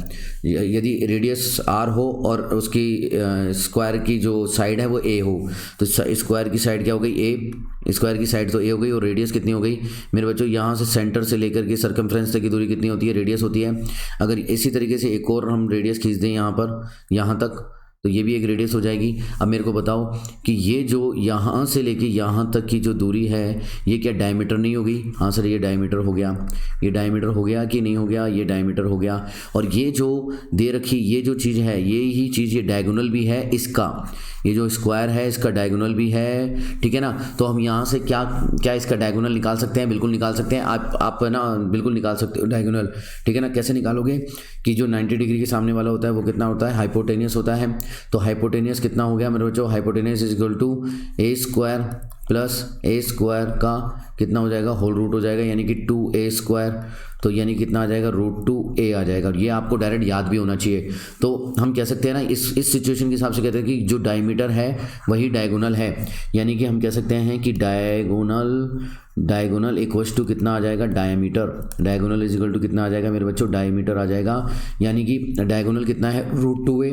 यदि रेडियस आर हो और उसकी स्क्वायर की जो साइड है वो ए हो, तो स्क्वायर की साइड क्या हो गई, ए, स्क्वायर की साइड तो ए हो गई। और रेडियस कितनी हो गई मेरे बच्चों, यहाँ से सेंटर से लेकर के सर्कमफ्रेंस तक की दूरी कितनी होती है, रेडियस होती है। अगर इसी तरीके से एक और हम रेडियस खींच दें यहाँ पर, यहाँ तक, तो ये भी एक रेडियस हो जाएगी। अब मेरे को बताओ कि ये जो यहाँ से लेके यहाँ तक की जो दूरी है ये क्या डायमीटर नहीं होगी, हाँ सर ये डायमीटर हो गया, ये डायमीटर हो गया कि नहीं हो गया, ये डायमीटर हो गया। और ये जो दे रखी ये जो चीज़ है, ये ही चीज़ ये डायगोनल भी है इसका, ये जो स्क्वायर है इसका डायगोनल भी है, ठीक है ना। तो हम यहाँ से क्या इसका डायगोनल निकाल सकते हैं, बिल्कुल निकाल सकते हैं। आप ना बिल्कुल निकाल सकते हो डायगोनल, ठीक है ना। कैसे निकालोगे कि जो 90 डिग्री के सामने वाला होता है वो कितना होता है, हाइपोटेनियस होता है। तो हाइपोटेनियस कितना हो गया मेरे बच्चों, hypotenuse is equal to a square plus a square का कितना हो जाएगा, होल रूट हो जाएगा, यानी कि 2a स्क्वायर। तो यानी कितना आ जाएगा, √2a आ जाएगा। ये आपको डायरेक्ट याद भी होना चाहिए। तो हम कह सकते हैं ना, इस सिचुएशन के हिसाब से कहते हैं कि जो डायमीटर है वही डायगोनल है। यानी कि हम कह सकते हैं कि डायगोनल इक्वल्स टू कितना आ जाएगा, diameter. Diagonal is equal to कितना आ जाएगा मेरे बच्चों, डायमीटर आ जाएगा। यानी कि डायगोनल कितना है, √2a,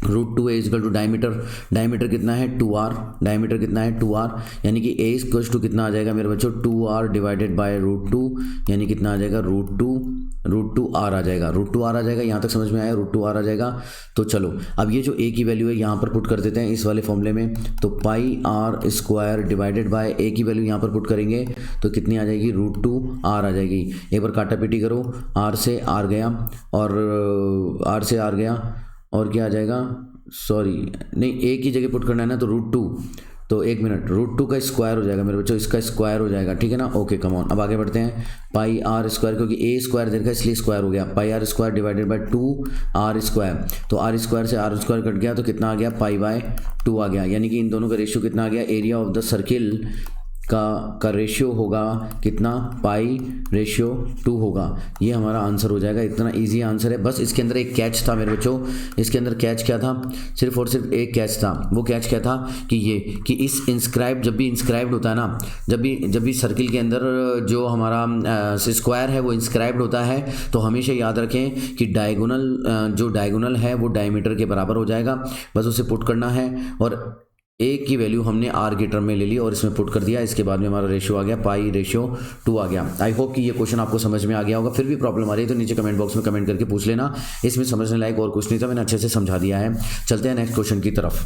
√2a is equal to diameter. Diameter कितना है, 2r, डायमीटर कितना है 2r, यानी कि a इक्वल्स टू कितना आ जाएगा मेरे बच्चों, 2r डिवाइडेड बाय √2, यानी कितना आ जाएगा, √2r आ जाएगा, √2r आ जाएगा। यहाँ तक समझ में आया, √2r आ जाएगा। तो चलो अब ये जो a की वैल्यू है यहाँ पर पुट कर देते हैं इस वाले फॉर्मूले में। तो pi r square divided by a की वैल्यू यहाँ पर पुट करेंगे तो कितनी आ जाएगी, √2r आ जाएगी। एक बार काटा पीटी करो, r से r गया और r से r गया और क्या आ जाएगा, सॉरी नहीं, ए की जगह पुट करना है ना, तो √2, तो एक मिनट, √2 का स्क्वायर हो जाएगा मेरे बच्चों, इसका स्क्वायर हो जाएगा, ठीक है ना। ओके कम ऑन, अब आगे बढ़ते हैं। पाई आर स्क्वायर, क्योंकि ए स्क्वायर दे रखा है इसलिए स्क्वायर हो गया, pi r square divided by 2r square. तो r स्क्वायर से r स्क्वायर कट गया तो कितना आ गया, पाई बाय 2 आ गया। यानी कि इन दोनों का रेशियो कितना आ गया, एरिया ऑफ द सर्किल का रेशियो होगा कितना, पाई रेशियो 2 होगा। ये हमारा आंसर हो जाएगा। इतना इजी आंसर है। बस इसके अंदर एक कैच था मेरे बच्चों, इसके अंदर कैच क्या था, सिर्फ और सिर्फ एक कैच था। वो कैच क्या था कि इस इंस्क्राइब, जब भी इंस्क्राइब्ड होता है ना, जब भी सर्किल के अंदर जो हमारा स्क्वायर है वो इंस्क्राइब्ड होता है, तो हमेशा याद रखें कि डायगोनल, जो डायगोनल है वो डायमीटर के बराबर हो जाएगा। बस उसे पुट करना है और एक की वैल्यू हमने आर की टर्म में ले ली और इसमें पुट कर दिया। इसके बाद में हमारा रेशियो आ गया, पाई रेशियो 2 आ गया। आई होप कि ये क्वेश्चन आपको समझ में आ गया होगा। फिर भी प्रॉब्लम आ रही है तो नीचे कमेंट बॉक्स में कमेंट करके पूछ लेना। इसमें समझने लायक और कुछ नहीं था, मैंने अच्छे से समझा दिया है। चलते हैं नेक्स्ट क्वेश्चन की तरफ।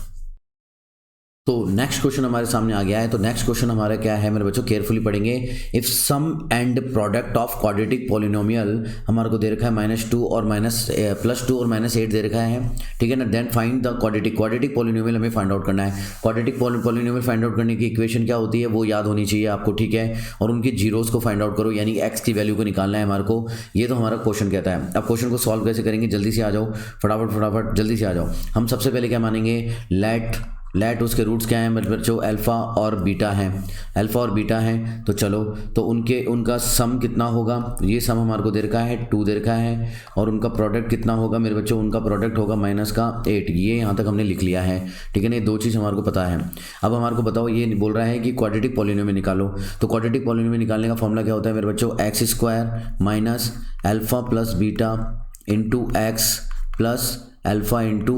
तो नेक्स्ट क्वेश्चन हमारे सामने आ गया है। तो नेक्स्ट क्वेश्चन हमारा क्या है मेरे बच्चों, केयरफुली पढ़ेंगे। If sum and product of quadratic polynomial हमारे को दे रखा है -2 और +2 और -8 दे रखा है, ठीक है ना। Then find the quadratic polynomial हमें फाइंड आउट करना है। क्वाड्रेटिक पॉलिनोमियल फाइंड आउट करने की इक्वेशन क्या होती है वो याद होनी चाहिए आपको, ठीक है। और उनके जीरोस को फाइंड आउट करो, यानी एक्स की वैल्यू को निकालना है हमारे को। ये तो हमारा क्वेश्चन कहता है। अब क्वेश्चन को सॉल्व कैसे करेंगे, जल्दी से आ जाओ, फटाफट जल्दी से आ जाओ। हम सबसे पहले क्या मानेंगे, लेट उसके रूट्स क्या हैं मेरे बच्चों, अल्फ़ा और बीटा हैं। तो चलो, तो उनका सम कितना होगा, ये सम हमारे को दे रखा है 2 दे रखा है। और उनका प्रोडक्ट कितना होगा मेरे बच्चों, उनका प्रोडक्ट होगा -8। ये यहाँ तक हमने लिख लिया है, ठीक है ना। ये 2 चीज़ हमारे को पता है। अब हमारे को बताओ, ये बोल रहा है कि क्वाड्रेटिक पॉलिनोमियल निकालो। तो क्वाड्रेटिक पॉलिनोमियल निकालने का फॉर्मूला क्या होता है मेरे बच्चों, x² - alpha plus beta into x plus alpha into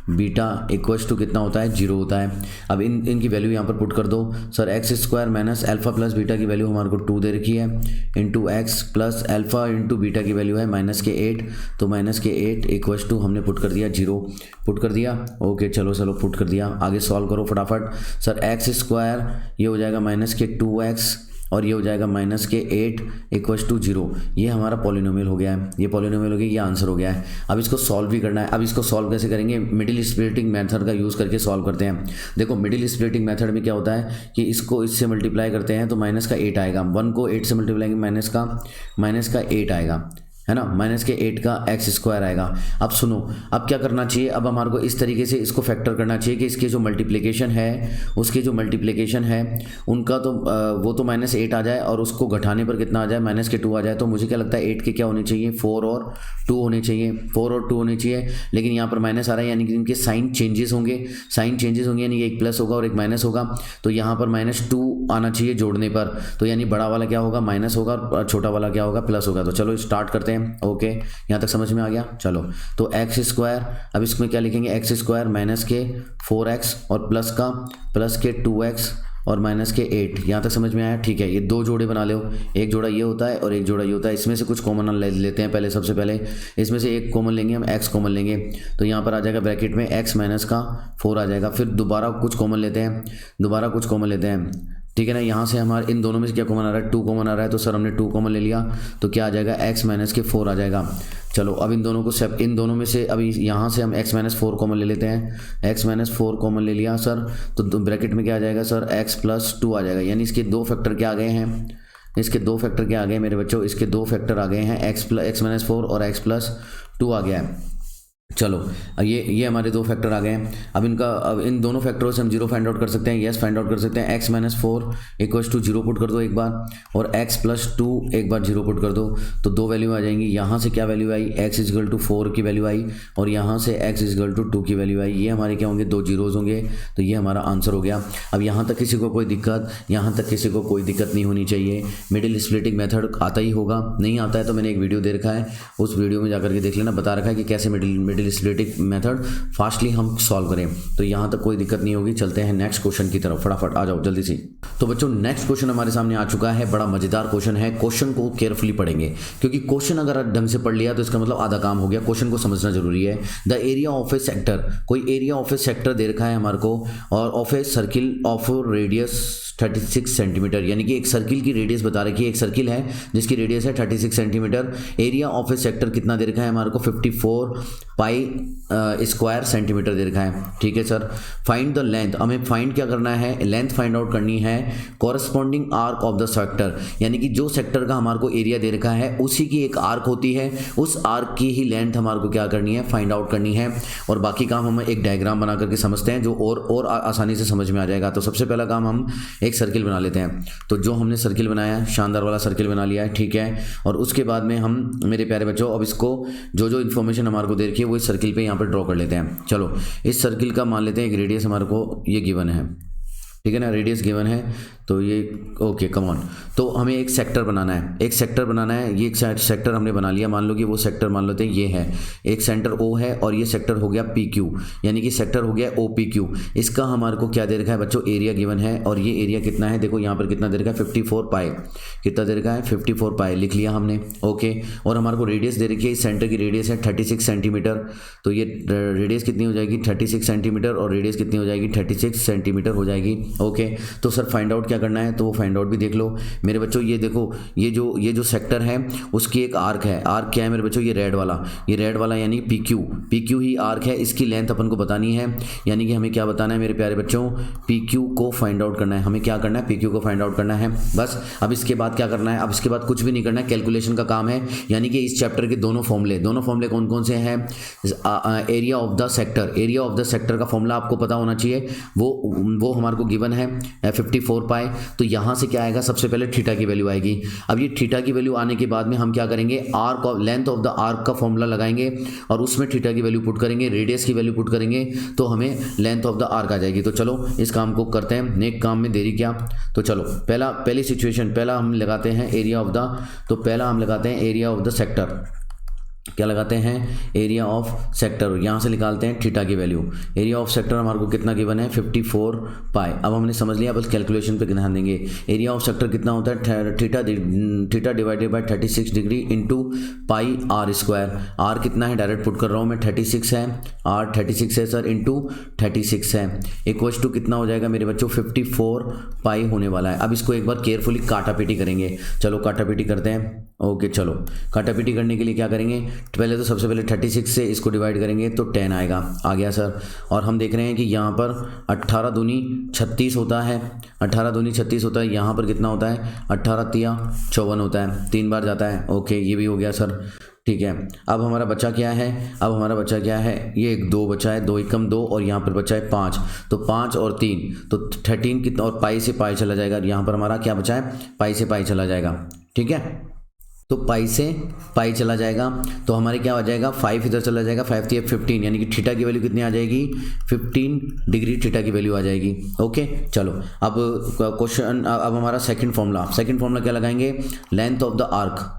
beta equals to कितना होता है, 0 होता है। अब इनकी वैल्यू यहाँ पर पुट कर दो sir. x² - alpha plus beta की वैल्यू हमारे को 2 दे रखी है, into x plus alpha into beta की वैल्यू है -8। तो -8 इक्वल्स टू हमने पुट कर दिया 0, पुट कर दिया। ओके, चलो पुट कर दिया। आगे सॉल्व करो फटाफट। सर x² ये हो जाएगा -2x और ये हो जाएगा -8 इक्वल्स टू 0। ये हमारा पॉलिनोमियल हो गया है, ये पॉलिनोमियल हो गया, ये आंसर हो गया है। अब इसको सॉल्व भी करना है। अब इसको सॉल्व कैसे करेंगे, मिडिल स्प्लिटिंग मेथड का यूज़ करके सॉल्व करते हैं। देखो, मिडिल स्प्लिटिंग मेथड में क्या होता है कि इसको इससे मल्टीप्लाई करते हैं तो -8 आएगा। 1 को 8 से मल्टीप्लाई करेंगे -8 आएगा, है ना। -8 का x² आएगा। अब सुनो, अब क्या करना चाहिए, अब हमारे को इस तरीके से इसको फैक्टर करना चाहिए कि इसके जो मल्टीप्लिकेशन है, उसके जो मल्टीप्लिकेशन है उनका तो वो तो -8 आ जाए और उसको घटाने पर कितना आ जाए, -2 आ जाए। तो मुझे क्या लगता है 8 के क्या होने चाहिए, 4 और 2 होने चाहिए, 4 और 2 होने चाहिए। लेकिन यहाँ पर माइनस आ रहा है, यानी कि इनके साइन चेंजेस होंगे, यानी कि एक प्लस होगा और एक माइनस होगा। तो यहाँ पर -2 आना चाहिए जोड़ने पर, तो यानी बड़ा वाला क्या होगा, माइनस होगा और छोटा वाला क्या होगा, प्लस होगा। तो चलो स्टार्ट करते हैं। ओके, यहाँ तक समझ में आ गया। चलो, तो x², अब इसमें क्या लिखेंगे, x² माइनस के 4x और प्लस के 2x और -8। यहाँ तक समझ में आया, ठीक है। ये 2 जोड़े बना लो, एक जोड़ा ये होता है और एक जोड़ा ये होता है। इसमें से कुछ कॉमन ले लेते हैं पहले। सबसे पहले इसमें से एक कॉमन लेंगे हम, x कॉमन लेंगे तो यहाँ पर आ जाएगा ब्रैकेट में x - 4 आ जाएगा। फिर दोबारा कुछ कॉमन लेते हैं, ठीक है ना। यहाँ से हमारे इन दोनों में से क्या कॉमन आ रहा है, 2 कॉमन आ रहा है। तो सर हमने 2 कॉमन ले लिया, तो क्या आ जाएगा, x - 4 आ जाएगा। चलो, अब इन दोनों में से अभी यहाँ से हम x - 4 कॉमन ले लेते हैं। x - 4 कॉमन ले लिया सर, तो ब्रैकेट में क्या आ जाएगा सर, x + 2 आ जाएगा। यानी इसके 2 फैक्टर क्या आ गए हैं, मेरे बच्चों, इसके 2 फैक्टर आ गए हैं, x - 4 और x + 2 आ गया है। चलो, ये हमारे 2 फैक्टर आ गए हैं। अब इन दोनों फैक्टरों से हम 0 फाइंड आउट कर सकते हैं, यस फाइंड आउट कर सकते हैं। x - 4 इक्वल्स टू 0 पुट कर दो एक बार, और x + 2 एक बार 0 पुट कर दो, तो 2 वैल्यू आ जाएंगी। यहाँ से क्या वैल्यू आई, x = 4 की वैल्यू आई, और यहाँ से x = 2 की वैल्यू आई। ये हमारे क्या होंगे, 2 जीरोज़ होंगे। तो ये हमारा आंसर हो गया। अब यहाँ तक किसी को कोई दिक्कत नहीं होनी चाहिए। मिडिल स्प्लिटिंग मेथड आता ही होगा, नहीं आता है तो मैंने एक वीडियो दे रखा है, उस वीडियो में जाकर के देख लेना, बता रखा है कि कैसे मिडिल स्प्लिटिंग मेथड फास्टली हम सॉल्व करें। तो यहाँ तक कोई दिक्कत नहीं होगी। चलते हैं नेक्स्ट क्वेश्चन की तरफ, फटाफट आ जाओ जल्दी से। तो बच्चों, नेक्स्ट क्वेश्चन हमारे सामने आ चुका है, बड़ा मजेदार क्वेश्चन है। क्वेश्चन को केयरफुली पढ़ेंगे, क्योंकि क्वेश्चन अगर ढंग से पढ़ लिया तो इसका मतलब आधा काम हो गया। क्वेश्चन को समझना जरूरी है। The area of A sector, कोई एरिया ऑफ ए सेक्टर दे रखा है हमारे को, और of a circle of radius 36 centimetre, यानी कि एक सर्किल की रेडियस बता रखी है। एक सर्किल है जिसकी रेडियस है 36 centimetre. Area of A sector कितना दे रखा है हमारे को, 54π पाई स्क्वायर सेंटीमीटर दे रखा है। ठीक है सर, फाइंड द लेंथ, हमें फाइंड क्या करना है, लेंथ फाइंड आउट करनी है corresponding arc of the sector, यानी कि जो सेक्टर का हमारे को एरिया दे रखा है उसी की एक आर्क होती है, उस आर्क की ही लेंथ हमारे को क्या करनी है, फाइंड आउट करनी है। और बाकी काम हम एक डायग्राम बना करके समझते हैं जो और आसानी से समझ में आ जाएगा। तो सबसे पहला काम हम एक सर्किल बना लेते हैं। तो जो हमने सर्किल बनाया, शानदार वाला सर्किल बना लिया है, ठीक है। और उसके बाद में हम, मेरे प्यारे बच्चों, अब इसको जो इन्फॉर्मेशन हमारे को दे रखी है वो इस सर्किल पे यहाँ पर ड्रॉ कर लेते हैं। चलो, इस सर्किल का मान लेते हैं एक रेडियस हमारे को ये गिवन है, ठीक है ना, रेडियस गिवन है। तो ये ओके, कम ऑन। तो हमें एक सेक्टर बनाना है, एक सेक्टर बनाना है। ये एक सेक्टर हमने बना लिया, मान लो कि वो सेक्टर मान लेते हैं ये है, एक सेंटर ओ है और ये सेक्टर हो गया पी क्यू, यानी कि सेक्टर हो गया ओ पी क्यू। इसका हमारे को क्या दे रखा है बच्चों, एरिया गिवन है। और ये एरिया कितना है, देखो यहाँ पर कितना दे रखा है, 54 पाई। कितना दे रखा है, 54 पाई, लिख लिया हमने, ओके। और हमारे को रेडियस दे रखी है, इस सेंटर की रेडियस है 36 सेंटीमीटर। तो ये रेडियस कितनी हो जाएगी, 36 सेंटीमीटर, और रेडियस कितनी हो जाएगी, 36 सेंटीमीटर हो जाएगी, ओके। तो सर फाइंड आउट क्या करना है, तो वो फाइंड आउट भी देख लो मेरे बच्चों। ये देखो, ये जो सेक्टर है उसकी एक आर्क है। आर्क क्या है मेरे बच्चों, ये रेड वाला यानी पी क्यू ही आर्क है। इसकी लेंथ अपन को बतानी है, यानी कि हमें क्या बताना है मेरे प्यारे बच्चों, पी क्यू को फाइंड आउट करना है। हमें क्या करना है, पी क्यू को फाइंड आउट करना है, बस। अब इसके बाद क्या करना है, अब इसके बाद कुछ भी नहीं करना है, कैलकुलेशन का काम है। यानी कि इस चैप्टर के दोनों फॉर्मूले कौन कौन से हैं, एरिया ऑफ द सेक्टर का फॉर्मूला आपको पता होना चाहिए, वो हमारे को गिवन है 54 पाई। तो यहाँ से क्या आएगा, सबसे पहले थीटा की वैल्यू आएगी। अब ये थीटा की वैल्यू आने के बाद में हम क्या करेंगे, arc of length of the arc का फॉर्मूला लगाएंगे और उसमें थीटा की वैल्यू पुट करेंगे, रेडियस की वैल्यू पुट करेंगे, तो हमें लेंथ ऑफ द आर्क आ जाएगी। तो चलो इस काम को करते हैं, नेक काम में देरी क्या। तो चलो पहली सिचुएशन, पहला हम लगाते हैं एरिया ऑफ द, तो पहला हम लगाते हैं एरिया ऑफ द सेक्टर। क्या लगाते हैं, एरिया ऑफ सेक्टर। यहाँ से निकालते हैं थीटा की वैल्यू। एरिया ऑफ सेक्टर हमारे को कितना गिवन है, 54 पाई। अब हमने समझ लिया, बस कैलकुलेशन पे ध्यान देंगे। एरिया ऑफ सेक्टर कितना होता है, theta divided by 36 degree into pi r square. R कितना है, डायरेक्ट पुट कर रहा हूँ मैं, 36 है, आर 36 है सर, इंटू 36 है, इक्वल्स टू कितना हो जाएगा मेरे बच्चों, 54 पाई होने वाला है। अब इसको एक बार केयरफुली काटापीटी करेंगे। चलो काटापीटी करते हैं, ओके। चलो काटापीटी करने के लिए क्या करेंगे, पहले तो सबसे पहले 36 से इसको डिवाइड करेंगे तो 10 आएगा, आ गया सर। और हम देख रहे हैं कि यहाँ पर 18 दूनी 36 होता है, 18 दूनी 36 होता है। यहाँ पर कितना होता है, 18 तिया 54 होता है, 3 बार जाता है, ओके। ये भी हो गया सर, ठीक है। अब हमारा बच्चा क्या है, ये 2 बचा है, 2 एकम 2, और यहाँ पर बचा है 5। तो 5 और 3 तो 13 कितना, और पाई से पाई चला जाएगा। यहाँ पर हमारा क्या बचा है, पाई से पाई चला जाएगा, ठीक है। तो पाई से पाई चला जाएगा, तो हमारे क्या हो जाएगा, 5 इधर चला जाएगा, 5 थी 15, यानी कि थीटा की वैल्यू कितनी आ जाएगी, 15 डिग्री थीटा की वैल्यू आ जाएगी, ओके। चलो अब क्वेश्चन, अब हमारा सेकंड फॉर्मूला क्या लगाएंगे, लेंथ ऑफ द आर्क,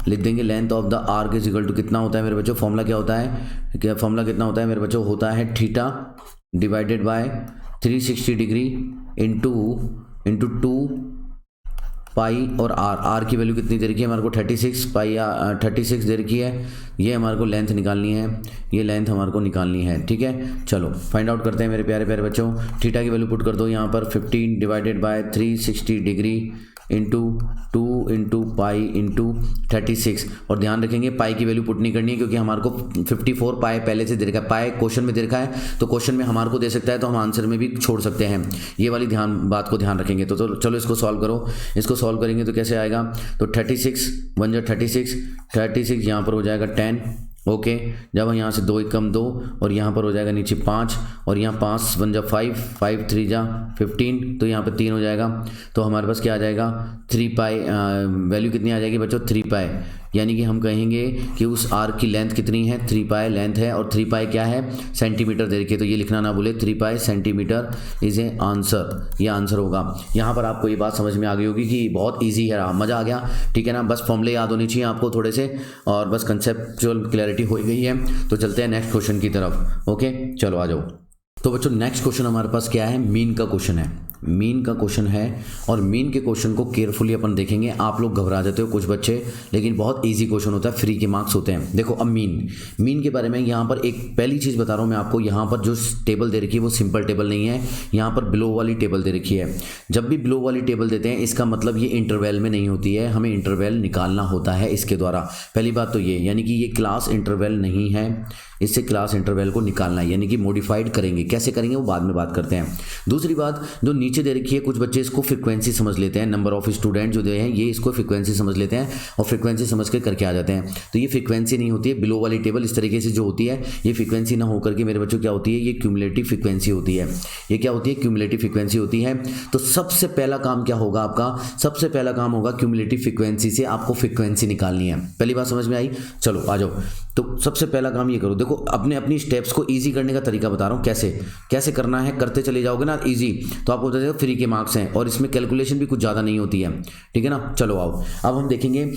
लिख देंगे length of the arc is equal to कितना होता है मेरे बच्चों, फॉर्मूला क्या होता है, फॉर्मूला कितना होता है मेरे बच्चों, होता है theta divided bye 360 degree into 2 पाई और आर की वैल्यू कितनी दे रखी है हमारे को, 36 पाई 36 दे रखी है। ये हमारे को लेंथ निकालनी है, ये लेंथ हमारे को निकालनी है, ठीक है। चलो फाइंड आउट करते हैं मेरे प्यारे प्यारे बच्चों। थीटा की वैल्यू पुट कर दो यहाँ पर, 15 divided by 360 degree into 2 into pi into 36। और ध्यान रखेंगे पाई की वैल्यू पुट नहीं करनी है, क्योंकि हमारे को 54 पाई पहले से दे रखा है, पाई क्वेश्चन में दे रखा है, तो क्वेश्चन में हमारे को दे सकता है, तो हम आंसर में भी छोड़ सकते हैं। ये वाली बात को ध्यान रखेंगे। तो चलो इसको सॉल्व करो। इसको सॉल्व करेंगे तो कैसे आएगा, तो 36 1 जा 36 यहाँ पर हो जाएगा 10, ओके। जब यहाँ से 2 एकम 2, और यहाँ पर हो जाएगा नीचे 5, और यहाँ 5 1 जा 5, 5 3 जा 15, तो यहाँ पर 3 हो जाएगा। तो हमारे पास क्या आ जाएगा, 3 पाई, वैल्यू कितनी आ जाएगी बच्चों, 3 पाई। यानी कि हम कहेंगे कि उस आर्क की लेंथ कितनी है, 3 पाई लेंथ है, और 3 पाई क्या है, सेंटीमीटर दे रखिए। तो ये लिखना ना भूले, 3 पाई सेंटीमीटर इज ए आंसर, ये आंसर होगा। यहाँ पर आपको ये बात समझ में आ गई होगी कि बहुत ईजी है, मज़ा आ गया, ठीक है ना। बस फॉर्मूले याद होनी चाहिए आपको थोड़े से, और बस कंसेप्चुअल क्लैरिटी हो गई है। तो चलते हैं नेक्स्ट क्वेश्चन की तरफ, ओके। चलो आ जाओ। तो बच्चों नेक्स्ट क्वेश्चन हमारे पास क्या है, मीन का क्वेश्चन है। मीन का क्वेश्चन है और मीन के क्वेश्चन को केयरफुली अपन देखेंगे। आप लोग घबरा जाते हो कुछ बच्चे, लेकिन बहुत इजी क्वेश्चन होता है, फ्री के मार्क्स होते हैं। देखो अब मीन के बारे में यहाँ पर एक पहली चीज़ बता रहा हूँ मैं आपको। यहाँ पर जो टेबल दे रखी है वो सिंपल टेबल नहीं है, यहाँ पर बिलो वाली टेबल दे रखी है। जब भी बिलो वाली टेबल देते हैं इसका मतलब ये इंटरवल में नहीं होती है, हमें इंटरवल निकालना होता है इसके द्वारा। पहली बात तो ये, यानी कि ये क्लास इंटरवल नहीं है, इससे क्लास इंटरवल को निकालना है, यानी कि मॉडिफाइड करेंगे। कैसे करेंगे वो बाद में बात करते हैं। दूसरी बात जो नीचे दे रखी है, कुछ बच्चे इसको फ्रीक्वेंसी समझ लेते हैं, नंबर ऑफ स्टूडेंट जो दे हैं ये इसको फ्रीक्वेंसी समझ लेते हैं और फ्रीक्वेंसी समझ के करके आ जाते हैं। तो ये फ्रीक्वेंसी नहीं होती है। बिलो वाली टेबल इस तरीके से जो होती है ये फ्रीक्वेंसी ना होकर के मेरे बच्चों क्या होती है, ये क्यूमुलेटिव फ्रीक्वेंसी होती है। ये क्या होती है, क्यूमुलेटिव फ्रीक्वेंसी होती है। तो सबसे पहला काम क्या होगा आपका, सबसे पहला काम होगा क्यूमुलेटिव फ्रीक्वेंसी से आपको फ्रीक्वेंसी निकालनी है। पहली बात समझ में आई? चलो आ जाओ। तो सबसे पहला काम ये करो, देखो अपनी स्टेप्स को इजी करने का तरीका बता रहा हूँ, कैसे करना है। करते चले जाओगे ना इजी, तो आपको बता देगा फ्री के मार्क्स हैं और इसमें कैलकुलेशन भी कुछ ज़्यादा नहीं होती है, ठीक है ना। चलो आओ अब हम देखेंगे।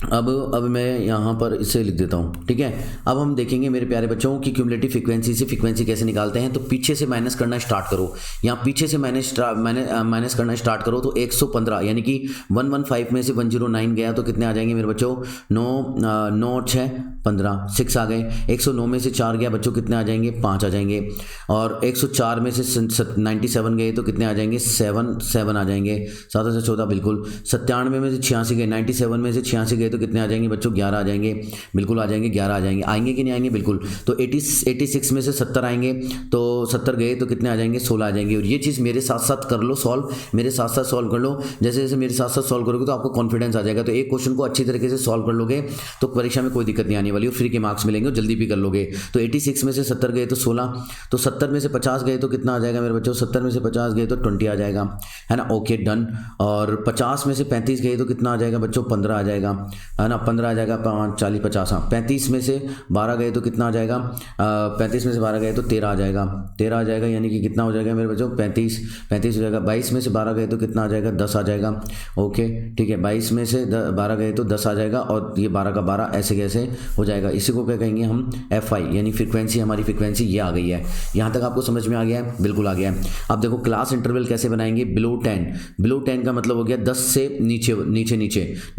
अब मैं यहाँ पर इसे लिख देता हूँ, ठीक है। अब हम देखेंगे मेरे प्यारे बच्चों कि क्यूमुलेटिव फ्रीक्वेंसी से फ्रीक्वेंसी कैसे निकालते हैं। तो पीछे से माइनस करना स्टार्ट करो, यहाँ पीछे से माइनस करना स्टार्ट करो। तो 115 यानी कि 115 में से 109 गया तो कितने आ जाएंगे मेरे बच्चों, 9 6 15, 6 आ गए। 109 में से 4 गया बच्चों, कितने आ जाएंगे, 5 आ जाएंगे। और 104 में से 97 गए तो कितने आ जाएंगे, 7 आ जाएंगे। 7 से 14 बिल्कुल। 97 में से 86 गए, 97 में से 86 तो कितने आ जाएंगे बच्चों, 11 आ जाएंगे। बिल्कुल आ जाएंगे, 11 आ जाएंगे। आएंगे कि नहीं आएंगे, बिल्कुल। तो 86 में से 70 आएंगे, तो 70 गए तो कितने आ जाएंगे, 16 आ जाएंगे। और ये चीज़ मेरे साथ साथ कर लो सॉल्व, मेरे साथ साथ सॉल्व कर लो। जैसे जैसे मेरे साथ साथ सॉल्व करोगे तो आपको कॉन्फिडेंस आ जाएगा। तो एक क्वेश्चन को अच्छी तरीके से सॉल्व कर लोगे तो परीक्षा में कोई दिक्कत नहीं आने वाली और फ्री के मार्क्स मिलेंगे और जल्दी भी कर लोगे। तो 86 में से 70 गए तो 16, तो 70 में से 50 गए तो कितना आ जाएगा मेरे बच्चों, 70 में से 50 गए तो 20 आ जाएगा, है ना। Okay done. और 50 में से 35 गए तो कितना आ जाएगा बच्चों, 15 आ जाएगा, है ना। 15 आ जाएगा, 5 40 50, हाँ। 35 में से 12 गए तो कितना आ जाएगा, 35 में से 12 गए तो 13 आ जाएगा, 13 आ जाएगा। यानी कि कितना हो जाएगा मेरे बच्चों, 35 हो जाएगा। 22 में से 12 गए तो कितना आ जाएगा, 10 आ जाएगा। ओके ठीक है, 22 में से 12 गए तो 10 आ जाएगा और ये 12 का 12 ऐसे कैसे हो जाएगा। इसी को क्या कहेंगे हम, FI, यानी फ्रीक्वेंसी, हमारी फ्रीक्वेंसी ये आ गई है। यहाँ तक आपको समझ में आ गया है, बिल्कुल आ गया है। अब देखो क्लास इंटरवल कैसे बनाएंगे, बिलो 10 का मतलब हो गया 10 से नीचे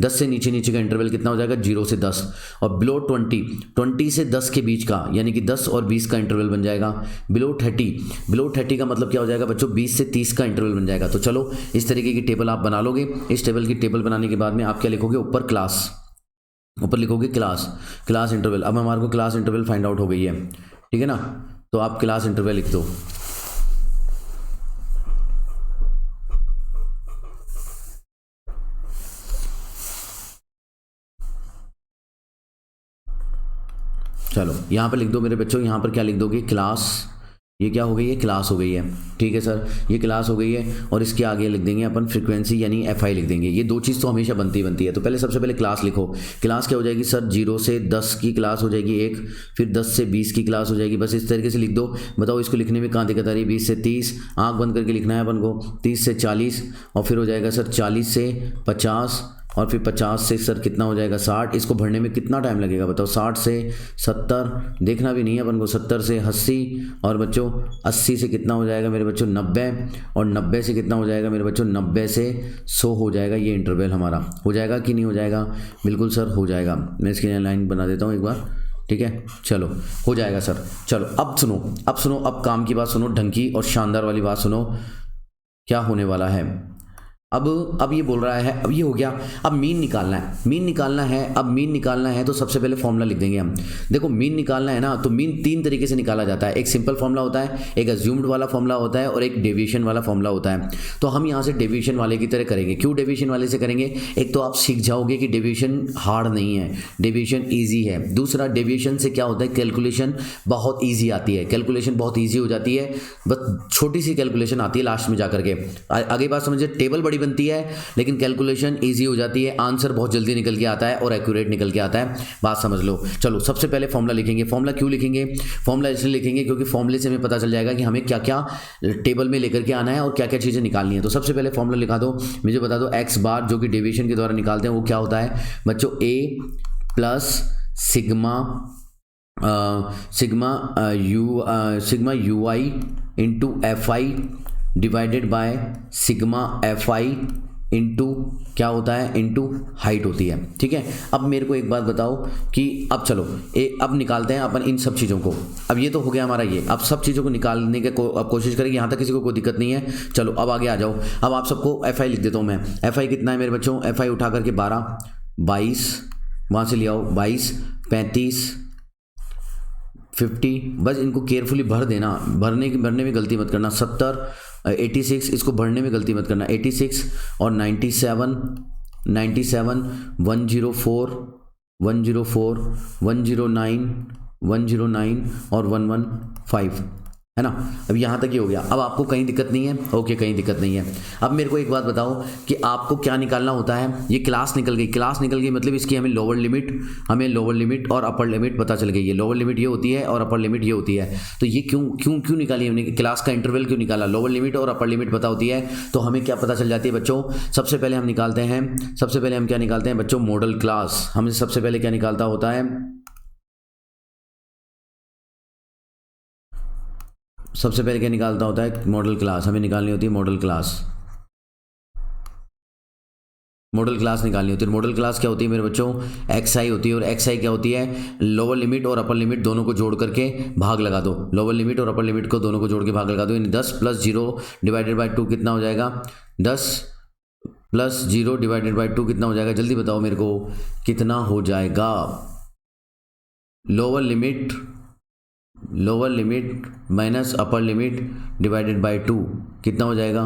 10 से नीचे का इंटरवल कितना हो जाएगा, 0 से 10। और बिलो 20 से 10 के बीच का, यानी कि 10 और 20 का इंटरवल बन जाएगा। बिलो 30 का मतलब क्या हो जाएगा बच्चों, 20 से 30 का इंटरवल बन जाएगा। तो चलो इस तरीके की टेबल आप बना लोगे। इस टेबल की टेबल बनाने के बाद में आप क्या लिखोगे, ऊपर लिखोगे क्लास इंटरवल। अब हमारे को क्लास इंटरवल फाइंड आउट हो गई है, ठीक है ना। तो आप क्लास इंटरवल लिख दो। चलो यहाँ पर लिख दो मेरे बच्चों, यहाँ पर क्या लिख दोगे, क्लास। ये क्या हो गई है, क्लास हो गई है, ठीक है सर, ये क्लास हो गई है। और इसके आगे लिख देंगे अपन फ्रीक्वेंसी, यानी FI लिख देंगे। ये दो चीज़ तो हमेशा बनती है। तो पहले सबसे पहले क्लास लिखो। क्लास क्या हो जाएगी सर, 0 से 10 की क्लास हो जाएगी एक, फिर 10 से 20 की क्लास हो जाएगी। बस इस तरीके से लिख दो। बताओ इसको लिखने में कहाँ दिक्कत आ रही है, 20 से 30, आँख बंद करके लिखना है अपन को, 30 से 40, और फिर हो जाएगा सर 40 से 50, और फिर 50 से सर कितना हो जाएगा, 60। इसको भरने में कितना टाइम लगेगा बताओ, 60 से 70, देखना भी नहीं है अपन को, 70 से 80, और बच्चों 80 से कितना हो जाएगा मेरे बच्चों, 90, और 90 से कितना हो जाएगा मेरे बच्चों, 90 से 100 हो जाएगा। ये इंटरवल हमारा हो जाएगा कि नहीं हो जाएगा, बिल्कुल सर हो जाएगा। मैं इसकी लाइन बना देता हूँ एक बार, ठीक है। चलो हो जाएगा सर। चलो अब सुनो, अब काम की बात सुनो, ढंग की और शानदार वाली बात सुनो, क्या होने वाला है। अब ये बोल रहा है, अब ये हो गया, अब मीन निकालना है। अब मीन निकालना है तो सबसे पहले फॉर्मूला लिख देंगे हम। देखो मीन निकालना है ना, तो मीन 3 तरीके से निकाला जाता है। एक सिंपल फॉर्मूला होता है, एक अज्यूम्ड वाला फॉर्मूला होता है, और एक डेविएशन वाला फॉर्मूला होता है। तो हम यहाँ से डेविएशन वाले की तरह करेंगे। क्यों डेविएशन वाले से करेंगे, एक तो आप सीख जाओगे कि डेविएशन हार्ड नहीं है, डेविएशन ईजी है। दूसरा, डेविएशन से क्या होता है, कैलकुलेशन बहुत ईजी आती है, कैलकुलेशन बहुत ईजी हो जाती है, बस छोटी सी कैलकुलेशन आती है लास्ट में जाकर के। आगे बात समझिए, टेबल बड़ी बनती है लेकिन कैलकुलेशन इजी हो जाती है, आंसर बहुत जल्दी निकल के आता है और एक्यूरेट निकल के आता है। बात समझ लो। चलो सबसे पहले फॉर्मूला लिखेंगे। फॉर्मूला क्यों लिखेंगे, फॉर्मूला इसलिए लिखेंगे क्योंकि फॉर्मूले से हमें पता चल जाएगा कि हमें क्या क्या टेबल में लेकर के आना है और क्या क्या चीज़ें निकालनी है। तो सबसे पहले फॉर्मूला लिखा दो, मुझे बता दो एक्स बार जो कि डेविएशन के द्वारा निकालते हैं वो क्या होता है बच्चों, A plus sigma UI into FI divided by sigma F I into क्या होता है, इंटू हाइट होती है। ठीक है, अब मेरे को एक बात बताओ कि अब चलो अब निकालते हैं अपन इन सब चीज़ों को। अब ये तो हो गया हमारा ये, अब सब चीज़ों को निकालने के अब कोशिश करेंगे, यहाँ तक किसी को कोई दिक्कत नहीं है। चलो अब आगे आ जाओ। अब आप सबको एफ आई लिख देता हूँ मैं। एफ आई कितना है मेरे बच्चों, एफ आई उठा करके 12, 22 वहाँ से ले आओ, 22, 35, 50, बस इनको केयरफुली भर देना, भरने में गलती मत करना। 70, 86 इसको भरने में गलती मत करना। 86 और 97, 104, 104, 109, 109 और 115 है ना। अब यहाँ तक ही हो गया। अब आपको कहीं दिक्कत नहीं है, ओके कहीं दिक्कत नहीं है। अब मेरे को एक बात बताओ कि आपको क्या निकालना होता है। ये क्लास निकल गई, क्लास निकल गई मतलब इसकी हमें लोअर लिमिट और अपर लिमिट पता चल गई है। लोअर लिमिट ये होती है और अपर लिमिट ये होती है। तो ये क्यों निकाली हमने, क्लास का इंटरवल क्यों निकाला, लोअर लिमिट और अपर लिमिट पता होती है तो हमें क्या पता चल जाती है बच्चों। सबसे पहले हम क्या निकालते हैं बच्चों, मॉडल क्लास। हमें सबसे पहले क्या निकालता होता है, सबसे पहले क्या निकालता होता है, मॉडल क्लास। हमें निकालनी होती है मॉडल क्लास निकालनी होती है। मॉडल क्लास क्या होती है मेरे बच्चों, एक्स आई होती है। और एक्स आई क्या होती है, लोअर लिमिट और अपर लिमिट दोनों को जोड़ करके भाग लगा दो। लोअर लिमिट और अपर लिमिट को दोनों को जोड़ के भाग लगा दो, यानी 10 + 0 डिवाइडेड बाई 2 कितना हो जाएगा, 10 + 0 डिवाइडेड बाई 2 कितना हो जाएगा, जल्दी बताओ मेरे को कितना हो जाएगा। Lower limit minus upper limit divided by 2 कितना हो जाएगा,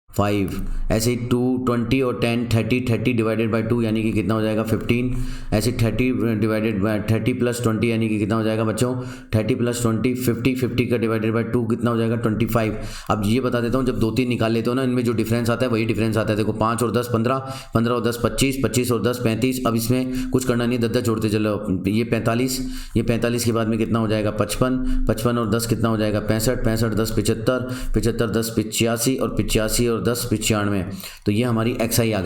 5। ऐसे ही 2, 20 और 10, 30 डिवाइडेड बाय 2 यानी कि कितना हो जाएगा, 15। ऐसे 30 डिवाइडेड बाय 30 + 20 यानी कि कितना हो जाएगा बच्चों, 30 + 20 50 का डिवाइडेड बाय 2 कितना हो जाएगा, 25। अब ये बता देता हूँ, जब 2 3 निकाल लेते हो ना, इनमें जो डिफरेंस आता है वही डिफरेंस आता है। देखो 5 और 10 15, 15 और 10 25, 25 और 10 35। अब इसमें कुछ करना नहीं, 10 जोड़ते चलो। ये 45, ये 45 के बाद में कितना हो जाएगा, 55, 55 और 10 कितना हो जाएगा, 65, 65 10 75, 75 10 85 और 85 और 10 95। तो ये हमारी एक्स आई आ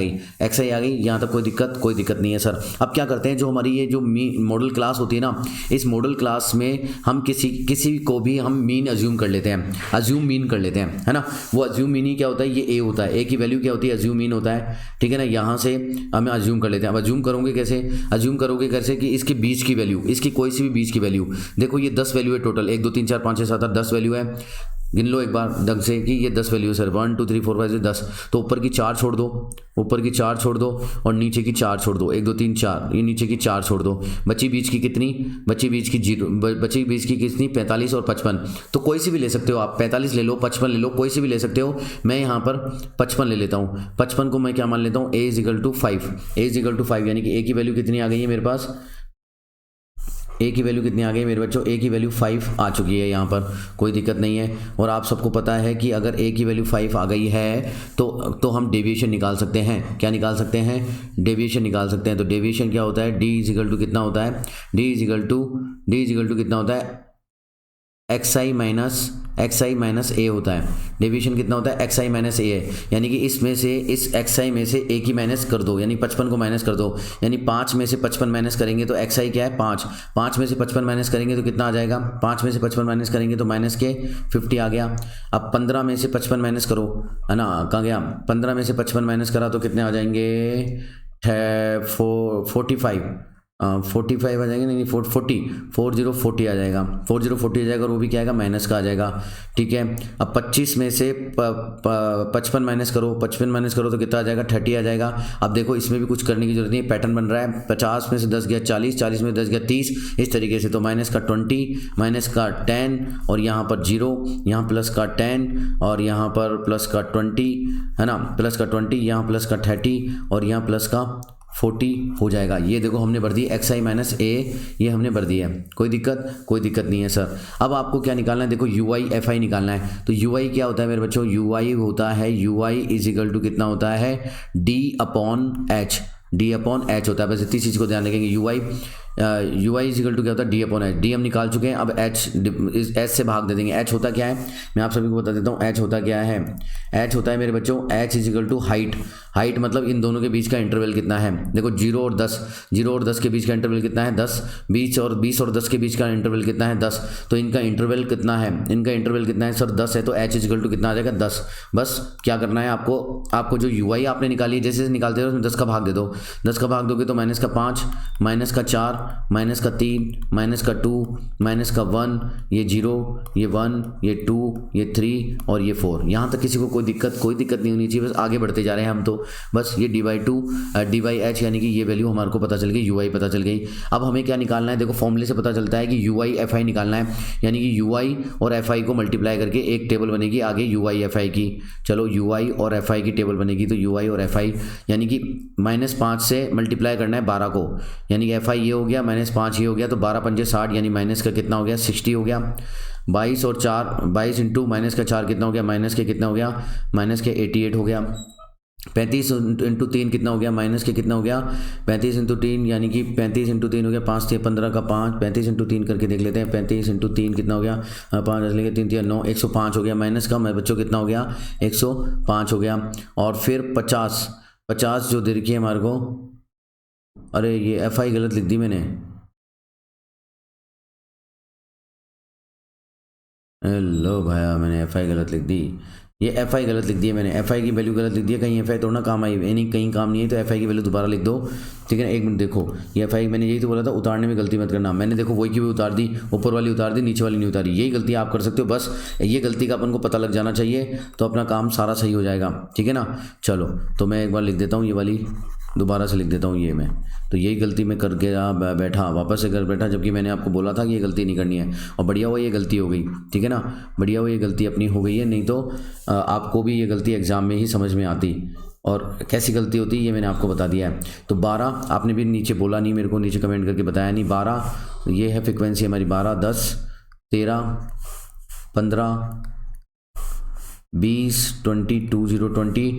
गई, यहाँ तक कोई दिक्कत नहीं है सर। अब क्या करते हैं, जो हमारी ये जो मॉडल क्लास होती है ना, इस मॉडल क्लास में हम किसी को भी हम मीन अज्यूम कर लेते हैं, है ना। वो अज्यूम मीन ही क्या होता है, ये ए होता है। ए की वैल्यू क्या होती है, अज्यूम मीन होता है। ठीक है ना, यहाँ से हमें अज्यूम कर लेते हैं। अब अज्यूम करोगे कैसे कि इसके बीच की वैल्यू, इसकी कोई सी भी बीच की वैल्यू, देखो ये 10 वैल्यू है टोटल, 1 2 3 4 5 6 7 8 10 वैल्यू है। गिन लो एक बार ढंग से कि ये 10 वैल्यू है सर, 1 2 3 4 5 6 10। तो ऊपर की 4 छोड़ दो, और नीचे की 4 छोड़ दो, 1 2 3 4, ये नीचे की 4 छोड़ दो। बची बीच की कितनी, बची बीच की कितनी, 45 और 55। तो कोई सी भी ले सकते हो आप, 45 ले लो, 55 ले लो, कोई सी भी ले सकते हो। मैं यहाँ पर 55 ले लेता हूँ। 55 को मैं क्या मान लेता हूँ, a = 5, यानी कि a की वैल्यू कितनी आ गई है मेरे पास, ए की वैल्यू कितनी आ गई मेरे बच्चों, ए की वैल्यू 5 आ चुकी है यहाँ पर, कोई दिक्कत नहीं है। और आप सबको पता है कि अगर ए की वैल्यू 5 आ गई है तो हम डेविएशन निकाल सकते हैं। क्या निकाल सकते हैं, डेविएशन निकाल सकते हैं। तो डेविएशन क्या होता है, d = कितना होता है, d = कितना होता है, xi माइनस a होता है। डेविएशन कितना होता है, xi माइनस a है, यानी कि इस xi में से a की माइनस कर दो, यानी 55 को माइनस कर दो। यानी 5 में से 55 माइनस करेंगे तो xi क्या है, 5 में से 55 माइनस करेंगे तो कितना आ जाएगा, 5 में से 55 माइनस करेंगे तो माइनस के 50 आ गया। अब 15 में से 55 माइनस करो, है ना, कहाँ गया, 15 में से 55 माइनस करा तो कितने आ जाएंगे, 45 आ जाएंगे, नहीं 40 आ जाएगा, 40 आ जाएगा, और वो भी क्या आएगा, माइनस का आ जाएगा। ठीक है, अब 25 में से 55 माइनस करो, तो कितना आ जाएगा, 30 आ जाएगा। अब देखो इसमें भी कुछ करने की जरूरत नहीं है, पैटर्न बन रहा है। 50 में से 10 गया 40, 40 में 10 गया 30, इस तरीके से। तो माइनस का 20, माइनस का 10, और यहाँ पर 0, यहाँ प्लस का 10, और यहाँ पर प्लस का 20, है ना, प्लस का 20, यहाँ प्लस का 30, और यहाँ प्लस का 40 हो जाएगा। ये देखो हमने भर दी xi माइनस a, ये हमने भर दिया है। कोई दिक्कत नहीं है सर। अब आपको क्या निकालना है, देखो ui fi निकालना है। तो ui क्या होता है मेरे बच्चों, ui होता है, ui = कितना होता है, d/h होता है। बस इतनी चीज़ को ध्यान रखेंगे, यू आई इजिकल टू क्या होता है डी अपॉन एच, डी हम निकाल चुके हैं। अब एच इस एच से भाग दे देंगे। एच होता क्या है मैं आप सभी को बता देता हूँ। एच होता क्या है, एच होता है मेरे बच्चों h is equal to height. Height मतलब इन दोनों के बीच का इंटरवल कितना है। देखो 0 और 10, 0 और 10 के बीच का इंटरवल कितना है 10, 20 और 10 के बीच का इंटरवल कितना है 10। तो इनका इंटरवल कितना है, इनका इंटरवल कितना है सर 10 है। तो एच इजिकल टू कितना आ जाएगा 10। बस क्या करना है आपको जो यू आई आपने निकाली है जैसे निकालते हो उसमें 10 का भाग दे दो। 10 का भाग दोगे तो माइनस का 5, माइनस का 4, माइनस का 3, माइनस का 2, माइनस का 1, ये 0, ये 1, ये 2, ये 3 और ये 4। यहाँ तक किसी को कोई दिक्कत नहीं होनी चाहिए। बस आगे बढ़ते जा रहे हैं हम। तो बस ये dy/2 dy/h यानी कि ये वैल्यू हमारे को पता चल गई, यू आई पता चल गई। अब हमें क्या निकालना है, देखो फॉर्मूले से पता चलता है कि यू आई एफ आई निकालना है, यानी कि यू आई और एफ आई को मल्टीप्लाई करके एक टेबल बनेगी आगे यू आई एफ आई की। चलो यू आई और एफ आई की टेबल बनेगी। तो यू आई और एफ आई यानी कि -5 से मल्टीप्लाई करना है 12 को, यानी कि एफ आई ये हो गया -5 ये हो गया। तो 12 पंजे 60 यानी माइनस का कितना हो गया 60 हो गया। 22 और 4 22 इंटू माइनस का 4 कितना हो गया, माइनस के कितना हो गया, माइनस के 88 हो गया। 35 इंटू 3 कितना हो गया, माइनस के कितना हो गया 35 इंटू 3 यानी कि 35 इंटू 3 हो गया 5 से 15 का 5। 35 इंटू 3 करके देख लेते हैं। 35 इंटू 3 कितना हो गया 5 लेंगे 3 3 9 105 हो गया। माइनस का मेरे बच्चों कितना हो गया 105 हो गया। और फिर 50 जो दे रखी है हमारे को, अरे ये एफ आई गलत लिख दी मैंने। हेलो भाया मैंने एफ आई गलत लिख दी, ये एफ आई गलत लिख दी है मैंने। एफ आई की वैल्यू गलत लिख दी है, कहीं एफ आई तो ना काम आई नहीं, कहीं काम नहीं है। तो एफ आई की वैल्यू दोबारा लिख दो, ठीक है ना। एक मिनट देखो, ये एफ आई मैंने यही तो बोला था उतारने में गलती मत करना। मैंने देखो वही की भी उतार दी, ऊपर वाली उतार दी, नीचे वाली नहीं उतारी। यही गलती आप कर सकते हो। बस ये गलती का अपन को पता लग जाना चाहिए तो अपना काम सारा सही हो जाएगा, ठीक है ना। चलो तो मैं एक बार लिख देता हूँ, ये वाली दोबारा से लिख देता हूँ ये मैं। तो यही गलती मैं करके बैठा, वापस से कर बैठा, जबकि मैंने आपको बोला था कि ये गलती नहीं करनी है। और बढ़िया हुआ ये गलती हो गई, ठीक है ना। बढ़िया हुआ ये गलती अपनी हो गई है, नहीं तो आपको भी ये गलती एग्ज़ाम में ही समझ में आती। और कैसी गलती होती है ये मैंने आपको बता दिया है। तो 12 आपने भी नीचे बोला नहीं मेरे को, नीचे कमेंट करके बताया नहीं। 12 ये है फ्रिक्वेंसी हमारी, 12 10 13 15 20 22 0 20।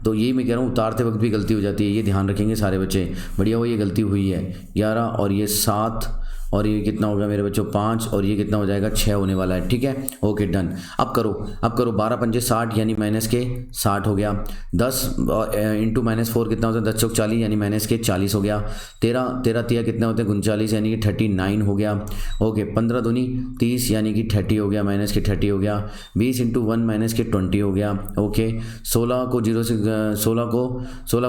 तो यही मैं कह रहा हूँ उतारते वक्त भी गलती हो जाती है, ये ध्यान रखेंगे सारे बच्चे। बढ़िया वो ये गलती हुई है। 11 और ये 7 और ये कितना होगा मेरे बच्चों 5 और ये कितना हो जाएगा 6 होने वाला है, ठीक है। Okay done. अब करो 12 पंजे 60 यानी माइनस के 60 हो गया। 10 इंटू -4 कितना होता है 10 चौक 40 यानी माइनस के 40 हो गया। 13 तिया कितने होते हैं 39 यानी कि 39 हो गया। ओके 15 दूनी 30 यानी कि 30 हो गया, माइनस के 30 हो गया। 20 इंटू 1 माइनस के 20 हो गया। ओके 16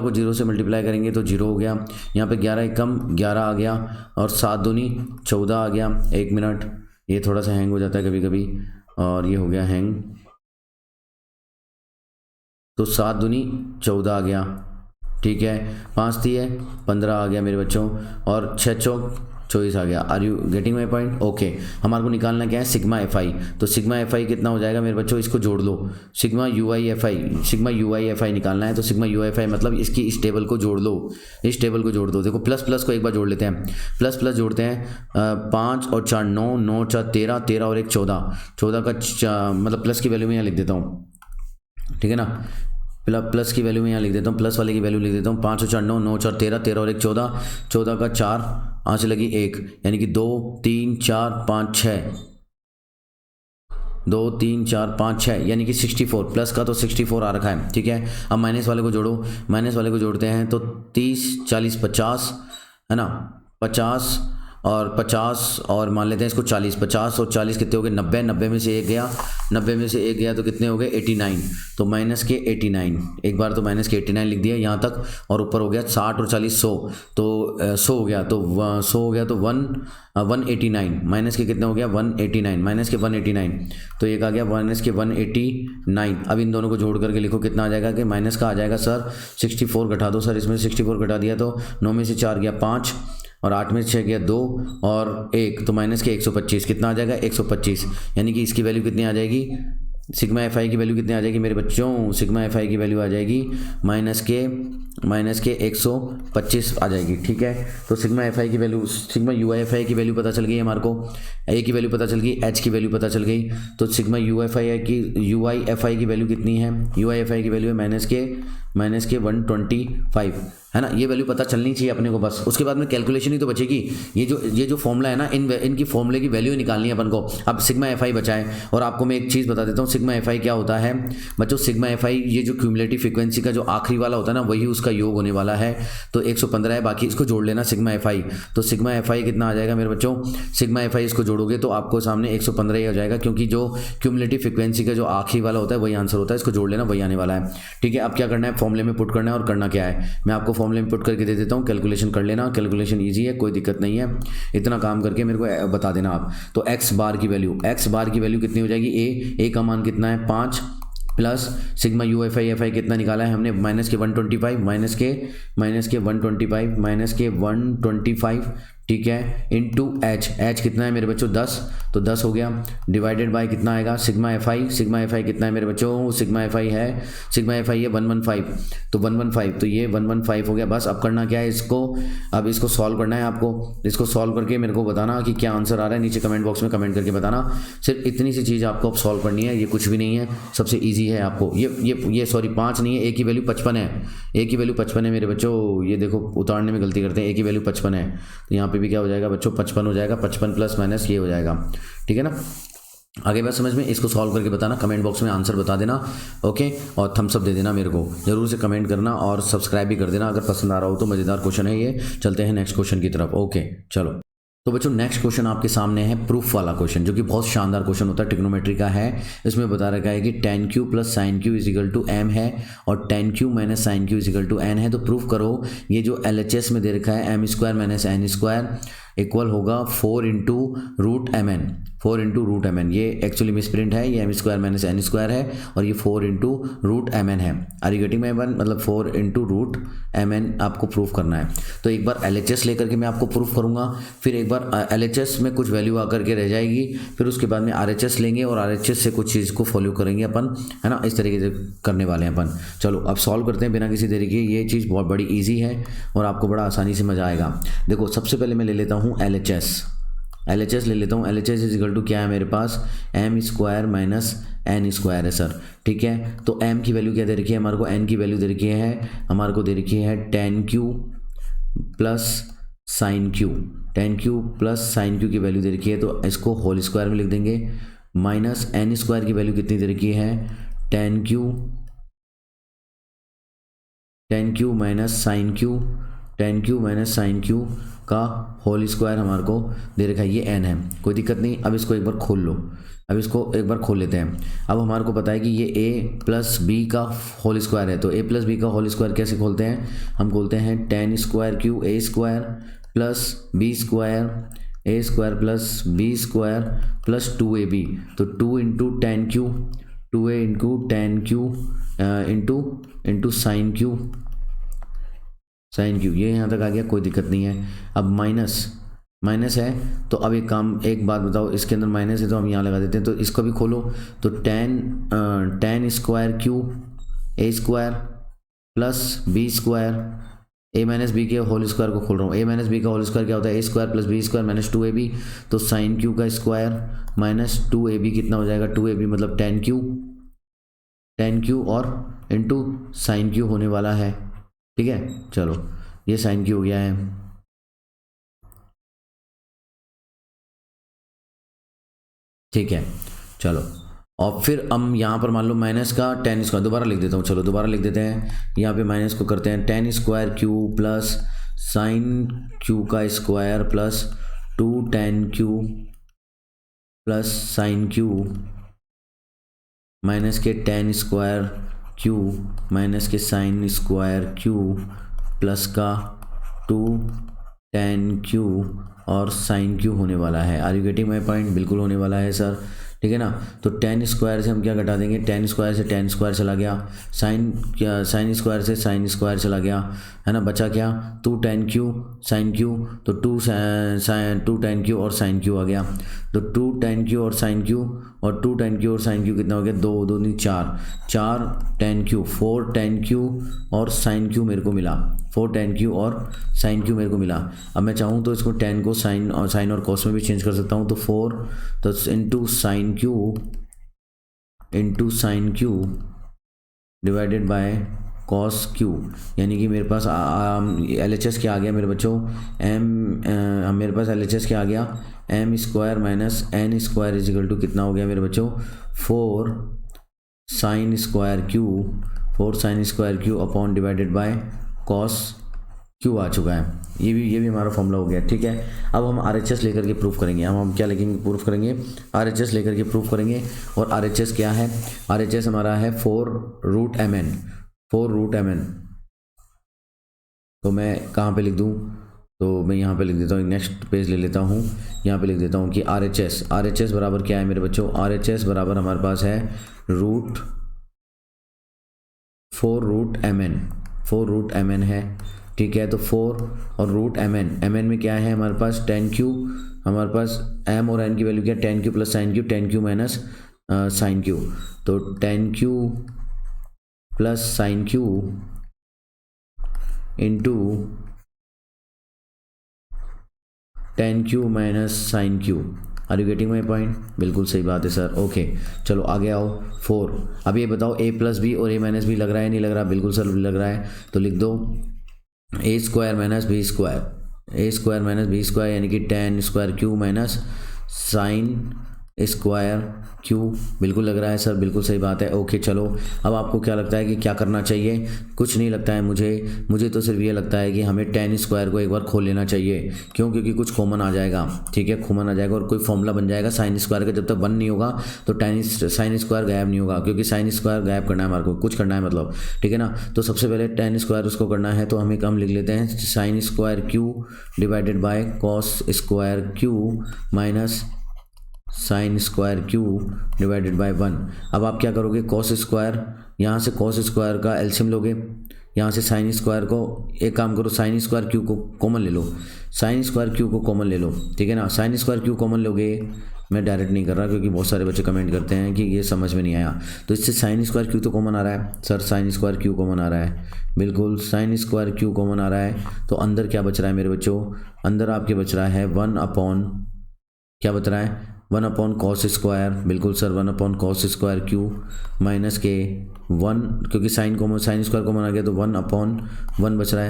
को 0 से मल्टीप्लाई करेंगे तो 0 हो गया। यहाँ पे 11 एक कम 11 आ गया और 7 दूनी 14 आ गया। 1 मिनट, ये थोड़ा सा हैंग हो जाता है कभी कभी और ये हो गया हैंग। तो 7 दूनी 14 आ गया, ठीक है। 5 दिए 15 आ गया मेरे बच्चों और 6 चौक 24 आ गया। Are you getting my point. Okay हमारे को निकालना क्या है सिग्मा एफ आई। तो सिग्मा एफ आई कितना हो जाएगा मेरे बच्चों, इसको जोड़ लो। Sigma U I F I निकालना है। तो sigma U I F I मतलब इसकी इस टेबल को जोड़ लो, इस टेबल को जोड़ दो। देखो प्लस को एक बार जोड़ लेते हैं, प्लस जोड़ते हैं। 5 और 4 9, 9 4 13, 13 और 1 14 का मतलब प्लस की वैल्यू में यहाँ लिख देता हूँ, ठीक है ना। प्लस की वैल्यू में यहाँ लिख देता हूँ, प्लस वाले की वैल्यू लिख देता हूँ। 5 और 4 9, 9 4 13, 13 और 1 14, 14 का 4 यहाँ से लगी 1 यानी कि 2 3 4 5 6, 2 3 4 5 6 यानी कि 64। प्लस का तो 64 आ रखा है, ठीक है। अब माइनस वाले को जोड़ो, माइनस वाले को जोड़ते हैं तो 30 40 50 है ना, 50 और मान लेते हैं इसको 40। 50 और 40 कितने हो गए 90, 90 में से एक गया, 90 में से एक गया तो कितने हो गए 89। तो माइनस के 89, एक बार तो माइनस के 89 लिख दिया यहाँ तक। और ऊपर हो गया 60 और 40 100, तो 100 हो गया। तो 100 हो गया तो 189 माइनस के कितना हो गया 189, माइनस के 189। तो एक आ गया माइनस के 189। अब इन दोनों को जोड़ करके लिखो कितना आ जाएगा कि माइनस का आ जाएगा सर 64 घटा दो सर, इसमें 64 घटा दिया तो 9 में से 4 गया 5 और 8 में से 6 गया 2 और 1, तो माइनस के 125 कितना आ जाएगा 125। यानी कि इसकी वैल्यू कितनी आ जाएगी, सिग्मा एफ आई की वैल्यू कितनी आ जाएगी मेरे बच्चों, सिग्मा एफ आई की वैल्यू आ जाएगी माइनस के 125 आ जाएगी, ठीक है। तो सिग्मा एफ आई की value, sigma U I F आई की वैल्यू पता चल गई हमारे को, ए की वैल्यू पता चल गई, एच की वैल्यू पता चल गई। तो सिग्मा यू आई एफ आई की वैल्यू कितनी है, यू आई एफ आई की वैल्यू है माइनस के 125, है ना। ये वैल्यू पता चलनी चाहिए अपने को बस। उसके बाद में कैलकुलेशन ही तो बचेगी। ये जो फॉर्मूला है ना, इनकी फॉर्मूले की वैल्यू निकालनी है अपन को। अब सिग्मा एफ आई बचा है, और आपको मैं एक चीज़ बता देता हूँ, सिग्मा एफ आई क्या होता है बच्चों। सिग्मा एफ आई ये जो क्यूमुलेटिव फ्रीक्वेंसी का जो आखिरी वाला होता है ना, वही उसका योग होने वाला है। तो 115 है, बाकी इसको जोड़ लेना सिग्मा एफ आई। तो सिग्मा एफ आई कितना आ जाएगा मेरे बच्चों, सिग्मा एफ आई इसको जोड़ोगे तो आपको सामने 115 ही आ जाएगा, क्योंकि जो क्यूमुलेटिव फ्रीक्वेंसी का जो आखिरी वाला होता है वही आंसर होता है। इसको जोड़ लेना, वही आने वाला है। ठीक है, अब क्या करना है, फॉर्मूले में पुट करना है। और करना क्या है, मैं आपको फॉर्मूले में पुट करके दे देता हूँ, कैलकुलेशन कर लेना। कैलकुलेशन ईजी है, कोई दिक्कत नहीं है। इतना काम करके मेरे को बता देना आप। तो एक्स बार की वैल्यू कितनी हो जाएगी, ए का मान कितना है 5 plus sigma U F I कितना निकाला है हमने, माइनस के 125 माइनस के 125, ठीक है, इंटू एच कितना है मेरे बच्चों 10, तो 10 हो गया, डिवाइडेड बाय कितना आएगा सिग्मा एफ आई कितना है मेरे बच्चों, सिग्मा एफ आई है 115, तो 115, तो ये 115 हो गया। बस अब करना क्या है, अब इसको सॉल्व करना है आपको। इसको सॉल्व करके मेरे को बताना कि क्या आंसर आ रहा है, नीचे कमेंट बॉक्स में कमेंट करके बताना। सिर्फ इतनी सी चीज़ आपको अब सॉल्व करनी है, ये कुछ भी नहीं है, सबसे ईजी है आपको। ये सॉरी 5 नहीं है, ए की वैल्यू 55 है, ए की वैल्यू 55 है मेरे बच्चों। ये देखो उतारने में गलती करते हैं, ए की वैल्यू 55 है, तो यहाँ पे भी क्या हो जाएगा बच्चों 55 हो जाएगा, 55 प्लस माइनस ये हो जाएगा। ठीक है ना, आगे बात समझ में। इसको सॉल्व करके बताना, कमेंट बॉक्स में आंसर बता देना, ओके। और थम्स अप दे देना मेरे को, जरूर से कमेंट करना और सब्सक्राइब भी कर देना अगर पसंद आ रहा हो तो। मज़ेदार क्वेश्चन है ये। चलते हैं नेक्स्ट क्वेश्चन की तरफ, ओके चलो। तो बच्चों नेक्स्ट क्वेश्चन आपके सामने है प्रूफ वाला क्वेश्चन, जो कि बहुत शानदार क्वेश्चन होता है, ट्रिग्नोमेट्री का है। इसमें बता रखा है कि tan Q plus sine q is equal to m है, और tan q minus sine q is equal to n है। तो प्रूफ करो, ये जो LHS में दे रखा है m square minus n square equal होगा 4 इंटू रूट एम एन। ये एक्चुअली मिसप्रिंट है, ये m square minus n square है, और ये 4 इंटू रूट एम एन है। Are you getting my one, मतलब 4 इंटू रूट एम एन आपको प्रूफ करना है। तो एक बार LHS लेकर के मैं आपको प्रूफ करूंगा, फिर एक बार LHS में कुछ वैल्यू आकर के रह जाएगी, फिर उसके बाद में RHS लेंगे और RHS से कुछ चीज़ को फॉलो करेंगे अपन, है ना। इस तरीके से करने वाले हैं अपन। चलो अब सॉल्व करते हैं बिना किसी देरी के। ये चीज़ बहुत बड़ी ईजी है और आपको बड़ा आसानी से मज़ा आएगा। देखो सबसे पहले मैं ले लेता हूँ LHS ले लेता हूँ। LHS इज इक्वल टू क्या है मेरे पास, m square minus n square है सर, ठीक है। तो m की वैल्यू क्या दे रखी है हमारे को, n की वैल्यू दे रखी है हमारे को, दे रखी है tan Q plus sine q की वैल्यू दे रखी है, तो इसको होल स्क्वायर में लिख देंगे। माइनस n स्क्वायर की वैल्यू कितनी दे रखी है, tan q minus sine Q का होल स्क्वायर हमारे को दे रखा है, ये n है, कोई दिक्कत नहीं। अब इसको एक बार खोल लो, अब इसको एक बार खोल लेते हैं। अब हमारे को पता है कि ये a प्लस बी का होल स्क्वायर है, तो a प्लस बी का होल स्क्वायर कैसे खोलते हैं, हम खोलते हैं tan square q a square plus b square a square plus b square plus 2ab, तो 2 into tan q, 2a into tan q into sine q, ये यहाँ तक आ गया, कोई दिक्कत नहीं है। अब माइनस है, तो अब एक बात बताओ, इसके अंदर माइनस है तो हम यहाँ लगा देते हैं, तो इसको भी खोलो। तो tan square q a square plus b square, a minus b के होल स्क्वायर को खोल रहा हूँ। a माइनस बी का होल स्क्वायर क्या होता है, a square plus b square minus 2ab, तो साइन क्यू का स्क्वायर माइनस 2ab कितना हो जाएगा, 2ab मतलब tan क्यू और इंटू साइन क्यू होने वाला है, ठीक है। चलो ये साइन क्यू हो गया है, ठीक है। चलो और फिर हम यहाँ पर मान लो माइनस का tan स्क्वायर, दोबारा लिख देता हूँ, चलो दोबारा लिख देते हैं। यहाँ पे माइनस को करते हैं tan square Q plus sine Q का square plus 2 tan Q plus sine Q minus के tan स्क्वायर क्यू माइनस के साइन स्क्वायर क्यू प्लस का 2 tan क्यू और साइन क्यू होने वाला है। Are you getting my point, बिल्कुल होने वाला है सर, ठीक है ना। तो tan स्क्वायर से हम क्या घटा देंगे, tan स्क्वायर से tan स्क्वायर चला गया, साइन स्क्वायर से साइन स्क्वायर चला गया, है ना। बचा क्या, 2 tan क्यू साइन क्यू, तो 2 tan क्यू और साइन क्यू आ गया, तो 2 tan क्यू और साइन क्यू, और 2 tan क्यू और साइन क्यू कितना हो गया, 2 2 नहीं 4 tan क्यू, 4 tan क्यू और साइन क्यू मेरे को मिला, 4 tan क्यू और साइन क्यू मेरे को मिला। अब मैं चाहूँ तो इसको tan को साइन और कॉस में भी चेंज कर सकता हूँ, तो 4 तो into sine Q divided by cos Q, यानी कि मेरे पास LHS क्या आ गया मेरे बच्चों, मेरे पास LHS क्या आ गया, M square minus N square is equal to कितना हो गया मेरे बच्चों, 4 sine square Q upon divided by cos Q आ चुका है। ये भी हमारा फॉर्मूला हो गया, ठीक है। अब हम RHS लेकर के प्रूफ करेंगे। हम क्या लेकिन प्रूफ करेंगे, RHS लेकर के प्रूफ करेंगे। और RHS क्या है, RHS हमारा है 4 रूट एम एन। तो मैं कहाँ पे लिख दूँ, तो मैं यहाँ पे लिख देता हूँ, नेक्स्ट पेज ले लेता हूँ, यहाँ पे लिख देता हूँ कि RHS बराबर क्या है मेरे बच्चों, RHS बराबर हमारे पास है 4 रूट एम एन है, ठीक है। तो 4 और रूट एम एन में क्या है हमारे पास, tan क्यू, हमारे पास m और n की वैल्यू क्या है, tan Q plus sine q, tan q minus sine q. तो tan Q plus sine q into tan q minus sine q. Are you getting my point? बिल्कुल सही बात है सर, ओके। चलो आगे आओ 4। अब ये बताओ a प्लस बी और a माइनस बी लग रहा है नहीं लग रहा? बिल्कुल सर लग रहा है। तो लिख दो a square minus b square, यानी कि tan square Q minus sine square q. बिल्कुल लग रहा है सर, बिल्कुल सही बात है, ओके। चलो अब आपको क्या लगता है कि क्या करना चाहिए? कुछ नहीं लगता है मुझे तो सिर्फ ये लगता है कि हमें tan स्क्वायर को एक बार खोल लेना चाहिए। क्यों? क्योंकि कुछ कॉमन आ जाएगा, ठीक है, कॉमन आ जाएगा और कोई फॉर्मूला बन जाएगा साइन स्क्वायर का। जब तक 1 नहीं होगा तो साइन स्क्वायर गायब नहीं होगा, क्योंकि साइन स्क्वायर गायब करना है हमारे को, कुछ करना है मतलब, ठीक है ना। तो सबसे पहले tan स्क्वायर उसको करना है, तो हमें कम लिख लेते हैं sine square q divided by cos square Q minus sine square q divided bye 1। अब आप क्या करोगे, कॉस स्क्वायर, यहाँ से कॉस स्क्वायर का एलसीएम लोगे, यहाँ से साइन स्क्वायर को, एक काम करो साइन स्क्वायर क्यू को कॉमन ले लो, साइन स्क्वायर क्यू को कॉमन ले लो, ठीक है ना। साइन स्क्वायर क्यू कॉमन लोगे, मैं डायरेक्ट नहीं कर रहा क्योंकि बहुत सारे बच्चे कमेंट करते हैं कि ये समझ में नहीं आया। तो इससे साइन स्क्वायर क्यू तो कॉमन आ रहा है sir, sine square Q common आ रहा है, बिल्कुल साइन स्क्वायर क्यू कॉमन आ रहा है। तो अंदर क्या बच रहा है मेरे बच्चों, अंदर आपके बच रहा है 1 अपॉन, क्या बच रहा है, 1 अपॉन कॉस स्क्वायर, बिल्कुल sir 1 upon cos square Q minus के 1, क्योंकि साइन स्क्वायर कॉमन आ गया तो 1 अपॉन 1 बच रहा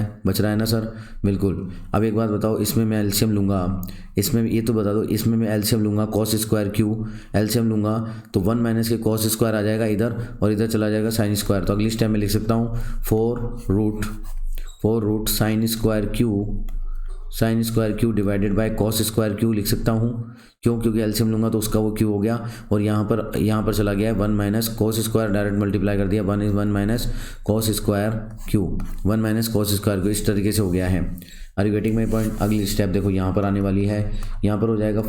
है ना सर, बिल्कुल। अब एक बात बताओ, इसमें मैं एलसीएम लूँगा, इसमें ये तो बता दो, इसमें मैं एलसीएम लूँगा कॉस स्क्वायर क्यू, एलसीएम लूँगा तो 1 माइनस के कॉस स्क्वायर आ जाएगा इधर, और इधर चला जाएगा साइन स्क्वायर। तो अगली स्टेप में लिख सकता हूँ 4 root sine square q divided by cos square q लिख सकता हूँ। क्यों? क्योंकि एलसीएम लूँगा तो उसका वो क्यू हो गया, और यहाँ पर चला गया है 1 minus cos square, direct multiply कर दिया, 1 minus cos square q, 1 minus cos square q, इस तरीके से हो गया है। Are you getting my point? अगली स्टेप देखो यहाँ पर आने वाली है, यहाँ पर हो जाएगा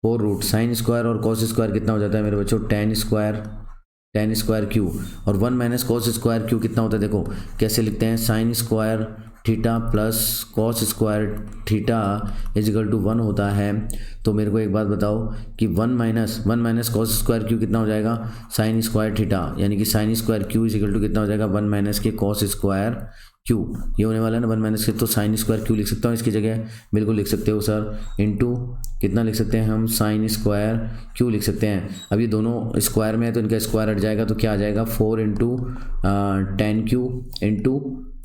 4 रूट साइन स्क्वायर और कॉस स्क्वायर कितना हो जाता है मेरे बच्चों, tan स्क्वायर क्यू, और 1 माइनस कॉस स्क्वायर क्यू कितना होता है, देखो कैसे लिखते हैं, sine square theta plus cos square theta is equal to 1 होता है। तो मेरे को एक बात बताओ कि 1 माइनस कॉस स्क्वायर क्यू कितना हो जाएगा, साइन स्क्वायर थीटा, यानी कि sine square q is equal to कितना हो जाएगा, 1 माइनस के कॉस स्क्वायर क्यू, ये होने वाला है ना 1 माइनस के, तो साइन स्क्वायर क्यू लिख सकता हूँ इसकी जगह, बिल्कुल लिख सकते हो सर, इंटू कितना लिख सकते हैं हम, साइन स्क्वायर क्यू लिख सकते हैं। अब ये दोनों स्क्वायर में है तो इनका स्क्वायर हट जाएगा, तो क्या आ जाएगा 4 into tan Q into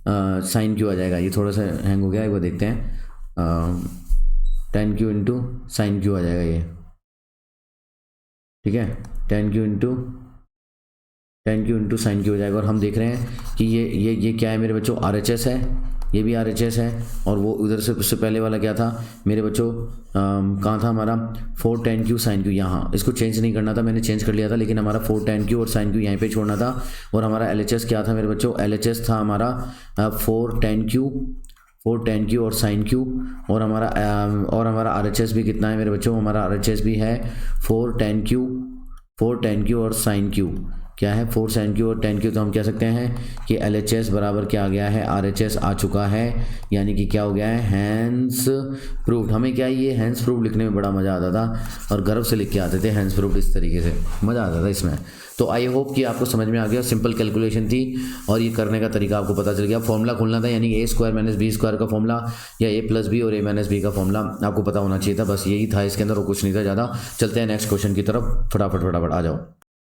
sine Q आ जाएगा। ये थोड़ा सा हैंग हो गया है, वो देखते हैं, tan Q into sine Q आ जाएगा ये, ठीक है, tan Q into sine Q हो जाएगा। और हम देख रहे हैं कि ये क्या है मेरे बच्चों, RHS है, ये भी RHS है, और वो उधर से उससे पहले वाला क्या था मेरे बच्चों, कहाँ था हमारा 4 tan क्यू साइन क्यू, यहाँ इसको चेंज नहीं करना था, मैंने चेंज कर लिया था, लेकिन हमारा 4 tan क्यू और साइन क्यू यहीं पे छोड़ना था। और हमारा LHS क्या था मेरे बच्चों, LHS था हमारा 4 tan क्यू और साइन क्यू, और हमारा RHS भी कितना है मेरे बच्चों, हमारा RHS भी है 4 tan क्यू और साइन क्यू, क्या है 4 sin क्यू और tan क्यू। तो हम कह सकते हैं कि LHS बराबर क्या आ गया है, RHS आ चुका है, यानी कि क्या हो गया है, हैंस प्रूव्ड। हमें क्या है, ये हैंस प्रूव्ड लिखने में बड़ा मज़ा आता था, और गर्व से लिख के आते थे हैंस प्रूव्ड, इस तरीके से मज़ा आता था इसमें। तो आई होप कि आपको समझ में आ गया, सिंपल कैलकुलेशन थी और ये करने का तरीका आपको पता चल गया। फॉर्मूला खोलना था, यानी a square minus b square का फॉर्मूला, या a प्लस बी और a माइनस बी का फॉर्मूला आपको पता होना चाहिए था, बस यही था इसके अंदर, और कुछ नहीं था ज़्यादा। चलते हैं नेक्स्ट क्वेश्चन की तरफ, फटाफट आ जाओ।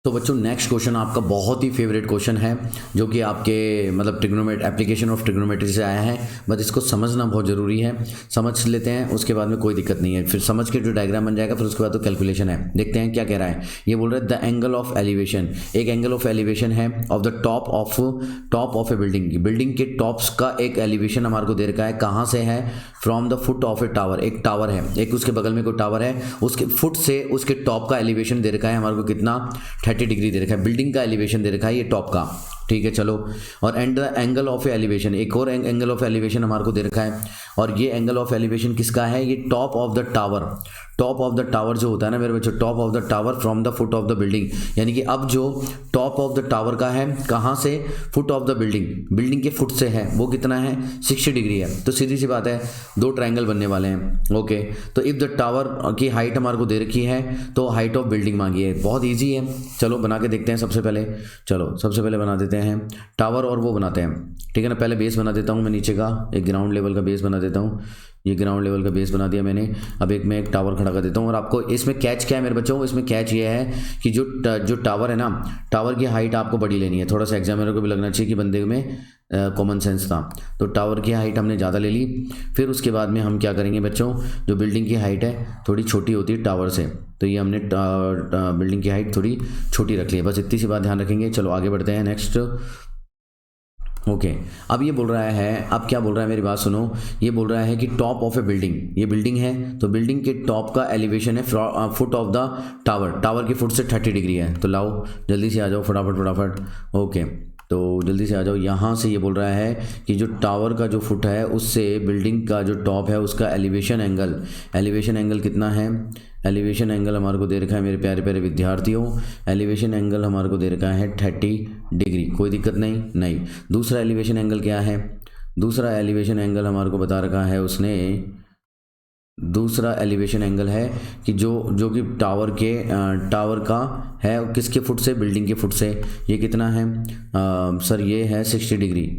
तो बच्चों नेक्स्ट क्वेश्चन आपका बहुत ही फेवरेट क्वेश्चन है, जो कि आपके मतलब ट्रिग्नोमेट्री, एप्लीकेशन ऑफ ट्रिग्नोमेट्री से आया है, बट इसको समझना बहुत ज़रूरी है। समझ लेते हैं, उसके बाद में कोई दिक्कत नहीं है, फिर समझ के जो डायग्राम बन जाएगा, फिर उसके बाद तो कैलकुलेशन है। देखते हैं क्या कह रहा है। ये बोल रहा है द एंगल ऑफ एलिवेशन, एक एंगल ऑफ एलिवेशन है of the top of A building, building के टॉप्स का एक एलिवेशन हमारे को दे रखा है। कहाँ से है? From the foot of A tower, एक टावर है, एक उसके बगल में कोई टावर है, उसके फुट से उसके टॉप का एलिवेशन दे रखा है हमारे को कितना? 30 डिग्री दे रखा है। बिल्डिंग का एलिवेशन दे रखा है ये टॉप का, ठीक है चलो। और and the angle of elevation, एक और एंगल ऑफ एलिवेशन हमारे को दे रखा है, और ये एंगल ऑफ एलिवेशन किसका है? ये top of the tower, top of the tower जो होता है ना मेरे बच्चों, top of the tower from the foot of the building, यानी कि अब जो टॉप ऑफ द टावर का है, कहाँ से? Foot of the building, building के फुट से है, वो कितना है? 60 डिग्री है। तो सीधी सी बात है, दो ट्रायंगल बनने वाले हैं। ओके, तो इफ द टावर की हाइट हमारे को दे रखी है, तो हाइट ऑफ बिल्डिंग मांगी है। बहुत ईजी है, चलो बना के देखते हैं। सबसे पहले चलो सबसे पहले बना देते हैं टावर, और वो बनाते हैं, ठीक है ना। पहले बेस बना देता हूँ मैं, नीचे का एक ग्राउंड लेवल का बेस बना देता हूँ। ये ग्राउंड लेवल का बेस बना दिया मैंने। अब मैं एक टावर खड़ा कर देता हूँ। और आपको इसमें कैच क्या है मेरे बच्चों? इसमें कैच ये है कि जो टावर है ना, टावर की हाइट आपको बड़ी लेनी है। थोड़ा सा एग्जामिनर को भी लगना चाहिए कि बंदे में कॉमन सेंस था। तो टावर की हाइट हमने ज़्यादा ले ली। फिर उसके बाद में हम क्या करेंगे बच्चों, जो बिल्डिंग की हाइट है थोड़ी छोटी होती है टावर से, तो ये हमने बिल्डिंग की हाइट थोड़ी छोटी रख ली है। बस इतनी सी बात ध्यान रखेंगे। चलो आगे बढ़ते हैं नेक्स्ट। ओके, अब ये बोल रहा है, अब क्या बोल रहा है मेरी बात सुनो। ये बोल रहा है कि टॉप ऑफ ए बिल्डिंग, ये बिल्डिंग है, तो बिल्डिंग के टॉप का एलिवेशन है foot of the tower, tower की फुट से 30 डिग्री है। तो लाओ जल्दी से आ जाओ, फटाफट फटाफट। ओके, तो जल्दी से आ जाओ। यहाँ से ये बोल रहा है कि जो टावर का जो फुट है, उससे बिल्डिंग का जो टॉप है उसका एलिवेशन एंगल कितना है? एलिवेशन एंगल हमारे को दे रखा है मेरे प्यारे प्यारे विद्यार्थियों, एलिवेशन एंगल हमारे को दे रखा है 30 डिग्री। कोई दिक्कत नहीं। दूसरा एलिवेशन एंगल क्या है? दूसरा एलिवेशन एंगल हमारे को बता रखा है उसने, दूसरा एलिवेशन एंगल है कि जो कि टावर का है, किसके फुट से? बिल्डिंग के फुट से। ये कितना है सर? ये है 60 डिग्री।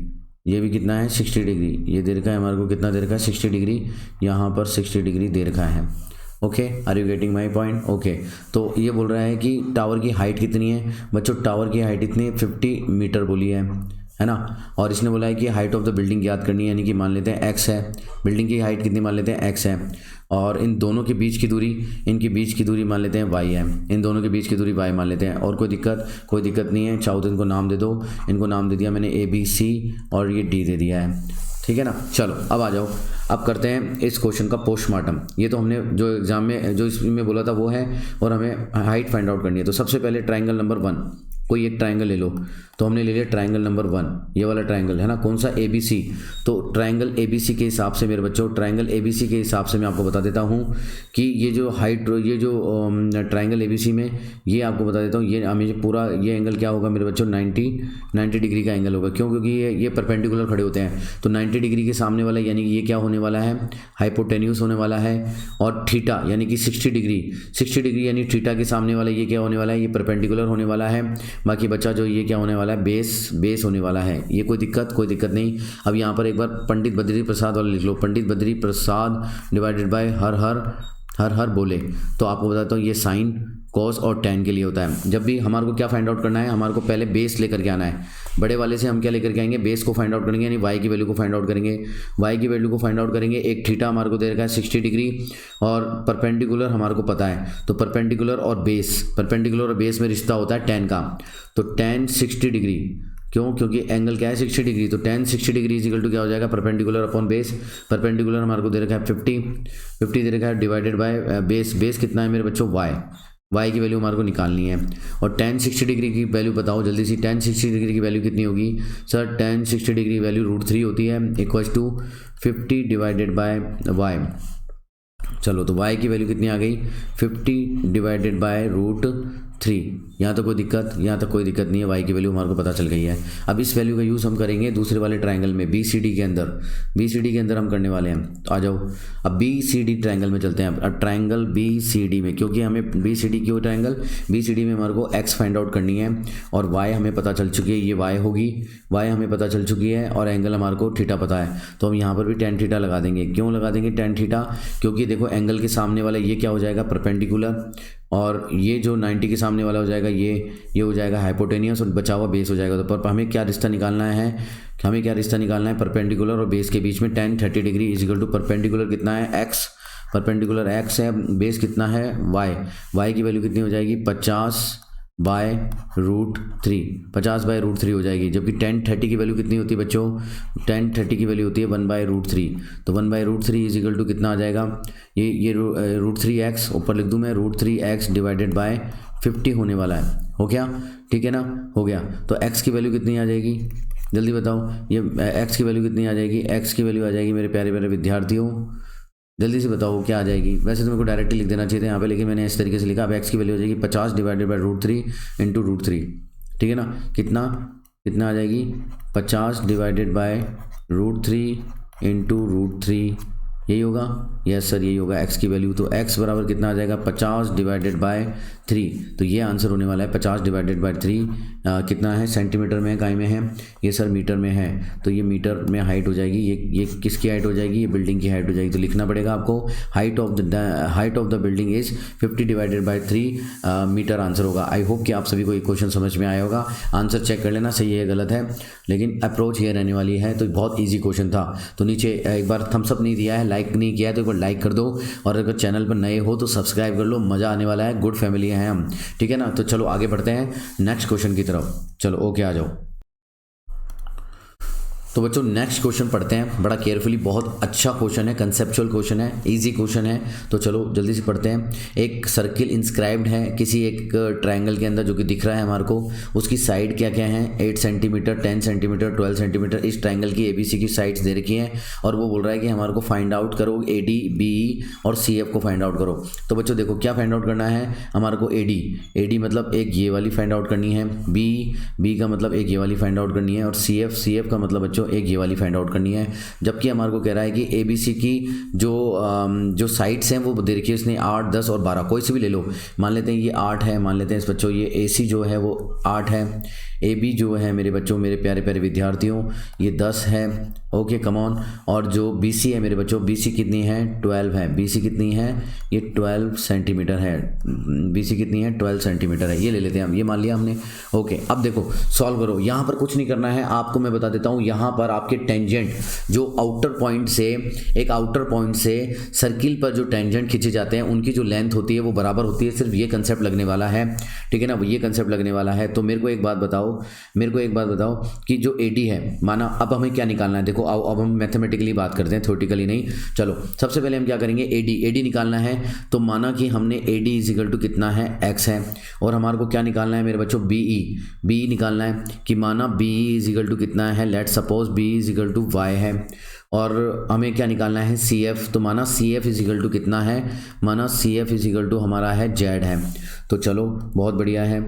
ये भी कितना है? 60 डिग्री। ये दे रखा है हमारे को, कितना दे रखा है? 60 डिग्री। यहाँ पर 60 डिग्री दे रखा है। Okay, are you getting my point? Okay, तो ये बोल रहा है कि टावर की हाइट कितनी है बच्चों? टावर की हाइट इतनी 50 मीटर बोली है ना। और इसने बोला है कि हाइट ऑफ द बिल्डिंग याद करनी है, यानी कि मान लेते हैं x है, बिल्डिंग की हाइट कितनी मान लेते हैं? x है। और इन दोनों के बीच की दूरी, इनके बीच की दूरी मान लेते हैं y है, इन दोनों के बीच की दूरी y मान लेते हैं। और कोई दिक्कत नहीं है। चाहो तो इनको नाम दे दो। इनको नाम दे दिया मैंने ABC, और ये D दे दिया है, ठीक है ना। चलो अब आ जाओ, अब करते हैं इस क्वेश्चन का पोस्टमार्टम। ये तो हमने जो एग्जाम में जो इसमें बोला था वो है, और हमें हाइट फाइंड आउट करनी है। तो सबसे पहले ट्राइंगल नंबर 1, कोई एक ट्राइंगल ले लो। तो हमने ले लिया ट्राइंगल नंबर 1, ये वाला ट्राइंगल है ना, कौन सा? ABC। तो ट्राइंगल ABC के हिसाब से मेरे बच्चों, ट्राइंगल ABC के हिसाब से मैं आपको बता देता हूँ कि ये जो हाइट, ये जो ट्राइंगल ABC में, ये आपको बता देता हूँ, ये हमें पूरा ये एंगल क्या होगा मेरे बच्चों? 90 डिग्री का एंगल होगा। क्यों? क्योंकि ये परपेंडिकुलर खड़े होते हैं। तो 90 डिग्री के सामने वाला, यानी कि ये क्या होने वाला है? हाइपोटेन्यूस होने वाला है। और थीटा यानी कि 60 डिग्री यानी थीटा के सामने वाला ये क्या होने वाला है? ये परपेंडिकुलर होने वाला है। बाकी बच्चा जो ये क्या होने वाला है? बेस होने वाला है। ये कोई दिक्कत नहीं। अब यहाँ पर एक बार पंडित बद्री प्रसाद वाला लिख लो, पंडित बद्री प्रसाद डिवाइडेड बाय हर बोले। तो आपको बताता हूँ ये साइन, कॉस और tan के लिए होता है। जब भी हमारे को क्या फाइंड आउट करना है, हमारे को पहले बेस लेकर के आना है। बड़े वाले से हम क्या लेकर के आएंगे? बेस को फाइंड आउट करेंगे, यानी y की वैल्यू को फाइंड आउट करेंगे। एक थीटा हमारे को दे रखा है 60 डिग्री, और परपेंडिकुलर हमारे को पता है। तो परपेंडिकुलर और बेस में रिश्ता होता है tan का। तो tan 60 डिग्री, क्यों? क्योंकि एंगल क्या है? 60 डिग्री। तो tan 60 डिग्री इक्वल टू क्या हो जाएगा? Perpendicular upon base. परपेंडिकुलर हमारे को दे रखा है 50 दे रखा है, डिवाइडेड बाय बेस कितना है मेरे बच्चों? y की वैल्यू हमारे को निकालनी है। और tan 60 डिग्री की वैल्यू बताओ जल्दी से। tan 60 डिग्री की वैल्यू कितनी होगी सर? tan 60 डिग्री की वैल्यू √3 होती है, equals to 50 divided by y। चलो तो y की वैल्यू कितनी आ गई? 50 डिवाइडेड बाय √3। यहाँ तक कोई दिक्कत नहीं है। y की वैल्यू हमारे को पता चल गई है। अब इस वैल्यू का यूज़ हम करेंगे दूसरे वाले ट्रायंगल में, BCD के अंदर हम करने वाले हैं। तो आ जाओ, अब BCD ट्रायंगल में चलते हैं। अब ट्रायंगल BCD में, क्योंकि हमें BCD क्यों ट्रायंगल BCD में हमारे को x फाइंड आउट करनी है, और y हमें पता चल चुकी है, ये y होगी, y हमें पता चल चुकी है, और एंगल हमारे को थीटा पता है। तो हम यहाँ पर भी tan थीटा लगा देंगे। क्यों लगा देंगे tan थीटा? क्योंकि देखो एंगल के सामने वाला ये क्या हो जाएगा? परपेंडिकुलर। और ये जो 90 के सामने वाला हो जाएगा ये हो जाएगा हाइपोटेनियस और बचा हुआ बेस हो जाएगा। तो पर हमें क्या रिश्ता निकालना है, परपेंडिकुलर और बेस के बीच में tan 30 degree is equal to perpendicular कितना है x, परपेंडिकुलर x है, बेस कितना है y की वैल्यू कितनी हो जाएगी 50/√3, 50/√3 हो जाएगी। जबकि tan 30 की वैल्यू कितनी होती है बच्चों, tan 30 की वैल्यू होती है 1/√3। तो 1/√3 इज इक्वल टू कितना आ जाएगा, ये √3x ऊपर लिख दूँ मैं, √3x डिवाइडेड बाय 50 होने वाला है। हो गया, ठीक है ना, हो गया। तो x की वैल्यू कितनी आ जाएगी, जल्दी बताओ, ये x की वैल्यू कितनी आ जाएगी, x की वैल्यू आ जाएगी मेरे प्यारे प्यारे विद्यार्थियों, जल्दी से बताओ क्या आ जाएगी। वैसे तो मेरे को डायरेक्टली लिख देना चाहिए था यहाँ पे, लेकिन मैंने इस तरीके से लिखा। अब x की वैल्यू हो जाएगी 50/√3 इंटू √3, ठीक है ना, कितना आ जाएगी 50/√3 इंटू √3, यही होगा, यस सर यही होगा x की वैल्यू। तो x बराबर कितना आ जाएगा 50/3, तो ये आंसर होने वाला है 50/3। कितना है, सेंटीमीटर में है, काय में है, ये सर मीटर में है। तो ये मीटर में हाइट हो जाएगी, ये किसकी हाइट हो जाएगी, ये बिल्डिंग की हाइट हो जाएगी। तो लिखना पड़ेगा आपको height of the building is 50/3 metre answer होगा। आई होप कि आप सभी को ये क्वेश्चन समझ में आया होगा। आंसर चेक कर लेना सही है गलत है, लेकिन अप्रोच ये रहने वाली है। तो बहुत ईजी क्वेश्चन था। तो नीचे एक बार थम्स अप नहीं दिया है, लाइक नहीं किया है तो एक बार लाइक कर दो, और अगर चैनल पर नए हो तो सब्सक्राइब कर लो, मज़ा आने वाला है, गुड फैमिली हैं हम, ठीक है ना। तो चलो आगे बढ़ते हैं नेक्स्ट क्वेश्चन की तरफ। चलो ओके आ जाओ। तो बच्चों नेक्स्ट क्वेश्चन पढ़ते हैं, बड़ा केयरफुली, बहुत अच्छा क्वेश्चन है, कंसेप्चुअल क्वेश्चन है, इजी क्वेश्चन है। तो चलो जल्दी से पढ़ते हैं। एक सर्किल इंस्क्राइब्ड है किसी एक ट्रायंगल के अंदर जो कि दिख रहा है हमारे को, उसकी साइड क्या क्या है, 8 सेंटीमीटर, 10 सेंटीमीटर, 12 सेंटीमीटर। इस ट्रायंगल की ABC की साइड्स दे रखी हैं, और वो बोल रहा है कि हमारे को फाइंड आउट करो AD, BE और CF को फाइंड आउट करो। तो बच्चों देखो क्या फाइंड आउट करना है हमारे को, AD मतलब एक ये वाली फाइंड आउट करनी है, BE का मतलब एक ये वाली फाइंड आउट करनी है, और CF का मतलब बच्चों एक ये वाली फाइंड आउट करनी है। जबकि हमारे को कह रहा है कि ABC की जो साइड्स हैं वो दे रखी है इसने 8, 10 और 12, कोई सी भी ले लो। मान लेते हैं ये 8 है, मान लेते हैं इस बच्चों ये AC जो है वो 8 है, AB जो है मेरे बच्चों, मेरे प्यारे प्यारे विद्यार्थियों, ये 10 है, ओके कम ऑन। और जो BC है मेरे बच्चों, BC कितनी है 12 है, BC कितनी है, ये 12 सेंटीमीटर है, BC कितनी है 12 सेंटीमीटर है, ये ले लेते हैं हम, ये मान लिया हमने, ओके। अब देखो सॉल्व करो, यहाँ पर कुछ नहीं करना है, आपको मैं बता देता हूँ। यहाँ पर आपके टेंजेंट जो आउटर पॉइंट से सर्किल पर जो टेंजेंट खींचे जाते हैं उनकी जो लेंथ होती है वो बराबर होती है, सिर्फ ये कंसेप्ट लगने वाला है, ठीक है ना, ये कंसेप्ट लगने वाला है। तो मेरे को एक बात बताओ कि जो AD है, माना अब हमें क्या निकालना है, देखो अब हम मैथमेटिकली बात करते हैं, थ्योरेटिकली नहीं। चलो सबसे पहले हम क्या करेंगे, AD निकालना है। तो माना कि हमने AD इज इक्वल टू कितना है x है, और हमारे को क्या निकालना है मेरे बच्चों, BE निकालना है। कि माना BE इज इक्वल टू कितना है, let's suppose BE is equal to y है, और हमें क्या निकालना है CF। तो माना CF इज इक्वल टू कितना है, माना CF इज इक्वल टू हमारा है Z है। तो चलो बहुत बढ़िया है।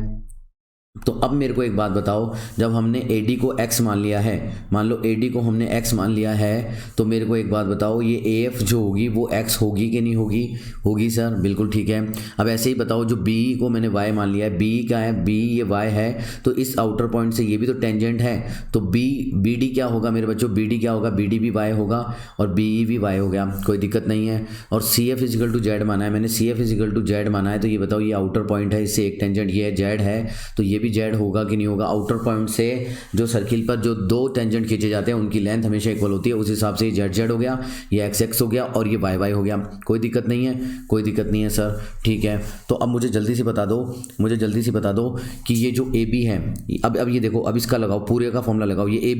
तो अब मेरे को एक बात बताओ, जब हमने AD को x मान लिया है, मान लो AD को हमने x मान लिया है, तो मेरे को एक बात बताओ, ये AF जो होगी वो x होगी कि नहीं होगी, होगी सर, बिल्कुल ठीक है। अब ऐसे ही बताओ, जो BE को मैंने y मान लिया है, BE क्या है, BE ये y है, तो इस आउटर पॉइंट से ये भी तो टेंजेंट है, तो BD क्या होगा मेरे बच्चों, BD क्या होगा, BD भी y होगा और BE भी y हो गया, कोई दिक्कत नहीं है। और CF is equal to Z माना है मैंने, CF is equal to Z माना है, तो ये बताओ, ये आउटर पॉइंट है, इससे एक टेंजेंट ये Z है, तो ये भी Z होगा कि नहीं होगा। आउटर पॉइंट से जो सर्किल पर जो दो टेंजेंट खींचे जाते हैं उनकी लेंथ हमेशा इक्वल होती है, उस हिसाब से ये Z हो गया, ये XX हो गया और ये YY हो गया। कोई दिक्कत नहीं है, कोई दिक्कत नहीं है सर, ठीक है। तो अब मुझे जल्दी से बता दो कि ये जो AB है, अब ये देखो, अब इसका लगाओ, पूरे का फॉर्मूला लगाओ, ये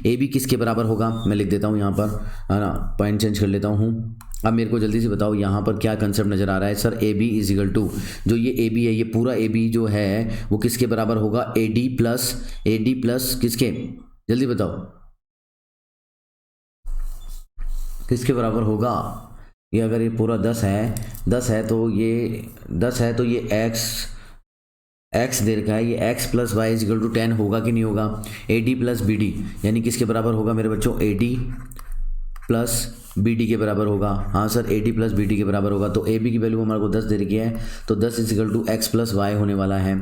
AB किसके बराबर होगा, मैं लिख देता हूँ यहाँ पर, है ना, पॉइंट चेंज कर लेता हूँ। अब मेरे को जल्दी से बताओ यहाँ पर क्या कंसेप्ट नज़र आ रहा है sir, AB is equal to, जो ये AB है, ये पूरा AB जो है वो किसके बराबर होगा, AD प्लस किसके, जल्दी बताओ किसके बराबर होगा। ये अगर ये पूरा 10 है तो ये x दे रखा है, ये x plus y is equal to 10 होगा कि नहीं होगा। AD प्लस BD यानी किसके बराबर होगा मेरे बच्चों, AD प्लस BD के बराबर होगा। हाँ सर, AD प्लस BD के बराबर होगा। तो AB की वैल्यू हमारे को 10 दे रखी है, तो 10 is equal to x plus y होने वाला है,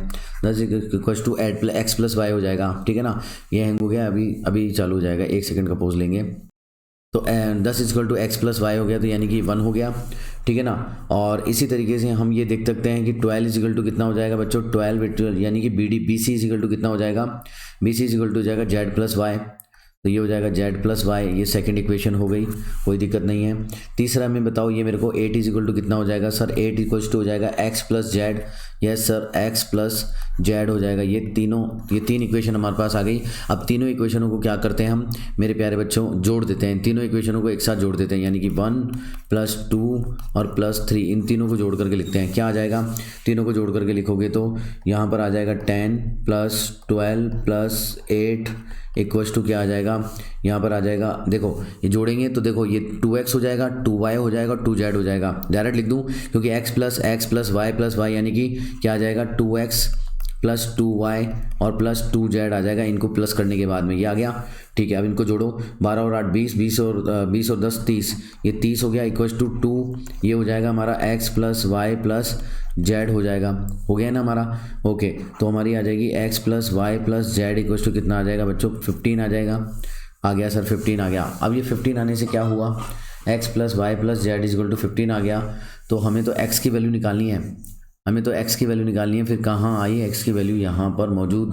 10 equal to x plus y हो जाएगा, ठीक है ना। ये हैंग हो गया, अभी चालू हो जाएगा, 1 सेकंड का पॉज लेंगे। तो 10 equal to x plus y हो गया, तो यानी कि 1 हो गया, ठीक है ना। और इसी तरीके से हम ये देख सकते हैं कि 12 इक्वल टू कितना हो जाएगा बच्चों, 12 यानी कि बी सी इक्वल टू कितना हो जाएगा, बी सी इक्वल टू हो जाएगा जेड प्लस वाई, तो ये हो जाएगा जेड प्लस वाई, ये सेकंड इक्वेशन हो गई, कोई दिक्कत नहीं है। तीसरा में बताओ ये मेरे को 8 इज इक्वल टू कितना हो जाएगा सर, 8 इक्वल टू हो जाएगा x plus Z, yes sir x plus Z हो जाएगा। ये तीन इक्वेशन हमारे पास आ गई। अब तीनों इक्वेशनों को क्या करते हैं हम मेरे प्यारे बच्चों, जोड़ देते हैं, तीनों इक्वेशनों को एक साथ जोड़ देते हैं, यानी कि 1 + 2 और +3, इन तीनों को जोड़ करके लिखते हैं। क्या आ जाएगा, तीनों को जोड़ करके लिखोगे तो यहाँ पर आ जाएगा 10 + 12 + 8 इक्वल्स टू क्या आ जाएगा, यहाँ पर आ जाएगा, देखो ये जोड़ेंगे तो देखो ये 2x हो जाएगा, 2y हो जाएगा, 2z हो जाएगा। डायरेक्ट लिख दूँ क्योंकि x + y यानी कि क्या आ जाएगा 2x + 2y और +2z आ जाएगा। इनको प्लस करने के बाद में ये आ गया, ठीक है। अब इनको जोड़ो, 12 और 8 20, 20 और 10 30, ये 30 हो गया इक्वल्स टू 2, ये हो जाएगा हमारा x + y + z हो जाएगा, हो गया ना हमारा, ओके। तो हमारी आ जाएगी x + y + z equals to कितना आ जाएगा बच्चों, 15 आ जाएगा। आ गया सर 15 आ गया। अब ये 15 आने से क्या हुआ, x + y + z equal to 15 आ गया। तो हमें तो x की वैल्यू निकालनी है, हमें तो x की वैल्यू निकालनी है। फिर कहाँ आई x की वैल्यू, यहाँ पर मौजूद,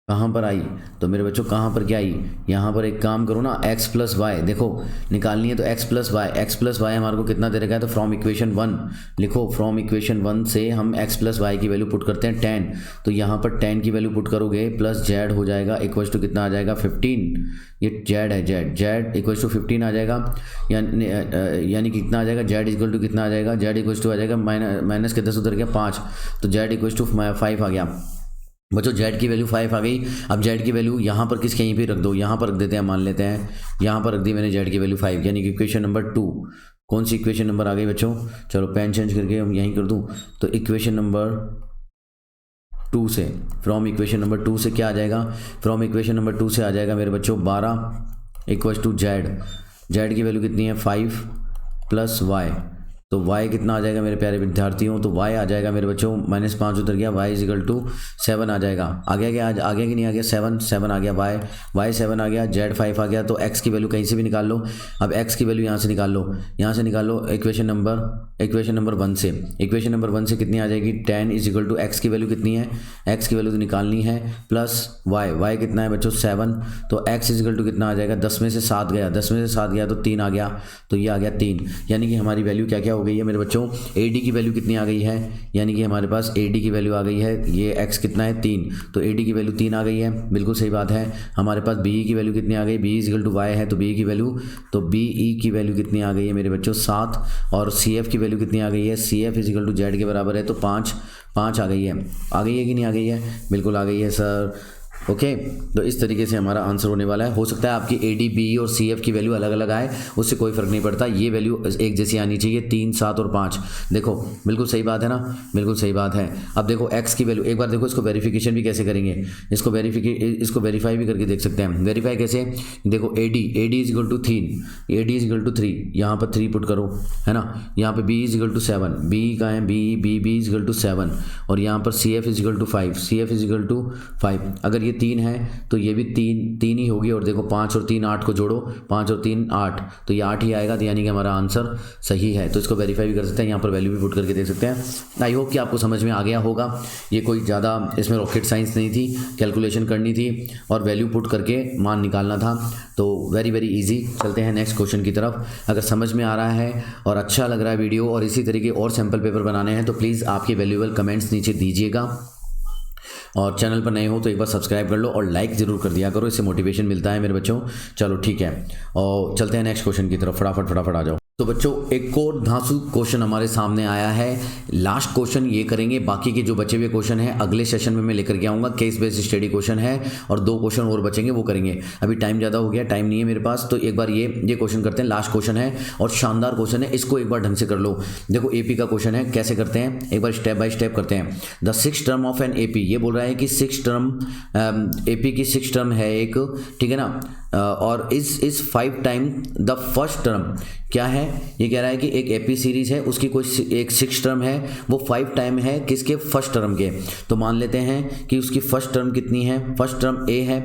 कहाँ पर आई तो मेरे बच्चों, कहाँ पर क्या आई, यहाँ पर एक काम करो ना, x + y देखो निकालनी है तो x + y हमारे को कितना दे रखा है, तो फ्रॉम इक्वेशन 1 लिखो, फ्रॉम इक्वेशन 1 से हम x + y की वैल्यू पुट करते हैं 10, तो यहाँ पर 10 की वैल्यू पुट करोगे प्लस z हो जाएगा इक्वल्स टू कितना आ जाएगा 15, ये z है, z इक्वल्स टू 15 आ जाएगा, यानी कितना आ जाएगा, z इक्वल टू कितना आ जाएगा, z इक्वल्स टू आ जाएगा माइनस के 10 उधर गया 5, तो z इक्वल्स टू 5 आ गया बच्चों, z की वैल्यू 5 आ गई। अब z की वैल्यू यहाँ पर किस कहीं भी रख दो, यहाँ पर रख देते हैं, मान लेते हैं यहाँ पर रख दी मैंने z की वैल्यू 5, यानी कि इक्वेशन नंबर 2, कौन सी इक्वेशन नंबर आ गई बच्चों, चलो पेन चेंज करके हम यहीं कर दूँ, तो इक्वेशन नंबर 2 से, फ्रॉम इक्वेशन नंबर 2 से क्या आ जाएगा, फ्रॉम इक्वेशन नंबर 2 से आ जाएगा मेरे बच्चों 12 इक्वल्स टू z की वैल्यू कितनी है 5 + y, तो y कितना आ जाएगा मेरे प्यारे विद्यार्थियों, तो y आ जाएगा मेरे बच्चों -5 उतर गया, y इक्वल टू 7 आ जाएगा। आ गया क्या, आ गया कि नहीं आ गया, 7 आ गया, y 7 आ गया, z 5 आ गया। तो x की वैल्यू कहीं से भी निकाल लो। अब x की वैल्यू यहाँ से निकाल लो, यहाँ से निकाल लो इक्वेशन नंबर 1 से, इक्वेशन नंबर 1 से कितनी आ जाएगी 10 इज इक्वल टू x की वैल्यू कितनी है, x की वैल्यू तो निकालनी है, प्लस y कितना है बच्चों 7, तो x इज इक्वल टू कितना आ जाएगा, 10 में से 7 गया, 10 में से 7 गया तो 3 आ गया, तो ये आ गया 3, यानी कि हमारी वैल्यू क्या क्या हो गई है मेरे बच्चों, AD की वैल्यू कितनी आ गई है, यानी कि हमारे पास AD की वैल्यू आ गई है, ये x कितना है 3, तो AD की वैल्यू 3 आ गई है, बिल्कुल सही बात है। हमारे पास BE की वैल्यू कितनी आ गई, BE इक्वल टू y है, तो BE की वैल्यू, तो BE की वैल्यू कितनी आ गई है मेरे बच्चों 7, और CF की वैल्यू कितनी आ गई है, CF is equal to z के बराबर है, तो 5 आ गई है, आ गई है कि नहीं आ गई है, बिल्कुल आ गई है सर, ओके। तो इस तरीके से हमारा आंसर होने वाला है। हो सकता है आपकी AD, BE और CF की वैल्यू अलग अलग आए, उससे कोई फर्क नहीं पड़ता, ये वैल्यू एक जैसी आनी चाहिए, 3, 7 और 5, देखो बिल्कुल सही बात है ना, बिल्कुल सही बात है। अब देखो x की वैल्यू एक बार देखो, इसको वेरिफिकेशन भी कैसे करेंगे, इसको वेरीफाई भी करके देख सकते हैं। वेरीफाई कैसे, देखो AD is equal to 3, AD is equal to 3, यहाँ पर 3 पुट करो, है ना, यहाँ पे BE is equal to 7, BE का है BE इज इक्वल टू 7, और यहाँ पर CF is equal to 5, CF is equal to 5, अगर ये 3 है तो ये भी 3 ही होगी, और देखो 5 और 3 8 को जोड़ो, 5 और 3 8, तो ये 8 ही आएगा, तो यानी कि हमारा आंसर सही है। तो इसको वेरीफाई भी कर सकते हैं, यहाँ पर वैल्यू भी पुट करके दे सकते हैं। आई होप कि आपको समझ में आ गया होगा, ये कोई ज़्यादा इसमें रॉकेट साइंस नहीं थी, कैलकुलेशन करनी थी और वैल्यू पुट करके मान निकालना था, तो वेरी ईजी। चलते हैं नेक्स्ट क्वेश्चन की तरफ। अगर समझ में आ रहा है और अच्छा लग रहा है वीडियो और इसी तरीके और सैम्पल पेपर बनाने हैं तो प्लीज़ आपके वैल्यूएबल कमेंट्स नीचे दीजिएगा, और चैनल पर नए हो तो एक बार सब्सक्राइब कर लो और लाइक ज़रूर कर दिया करो, इससे मोटिवेशन मिलता है मेरे बच्चों। चलो ठीक है, और चलते हैं नेक्स्ट क्वेश्चन की तरफ, फटाफट आ जाओ। तो बच्चों एक और धांसू क्वेश्चन हमारे सामने आया है, लास्ट क्वेश्चन ये करेंगे, बाकी के जो बचे हुए क्वेश्चन हैं अगले सेशन में मैं लेकर के आऊँगा। केस बेस्ड स्टडी क्वेश्चन है और 2 क्वेश्चन और बचेंगे, वो करेंगे। अभी टाइम ज़्यादा हो गया, टाइम नहीं है मेरे पास, तो एक बार ये क्वेश्चन करते हैं, लास्ट क्वेश्चन है और शानदार क्वेश्चन है, इसको एक बार ढंग से कर लो। देखो AP का क्वेश्चन है, कैसे करते हैं एक बार स्टेप बाय स्टेप करते हैं। The 6th term of an AP, ये बोल रहा है कि 6 टर्म AP की 6 टर्म है एक, ठीक है ना, और इस 5 टाइम द फर्स्ट टर्म क्या है, ये कह रहा है कि एक AP सीरीज है, उसकी कोई एक 6 टर्म है, वो 5 टाइम है किसके, फर्स्ट टर्म के। तो मान लेते हैं कि उसकी फर्स्ट टर्म कितनी है, फर्स्ट टर्म A है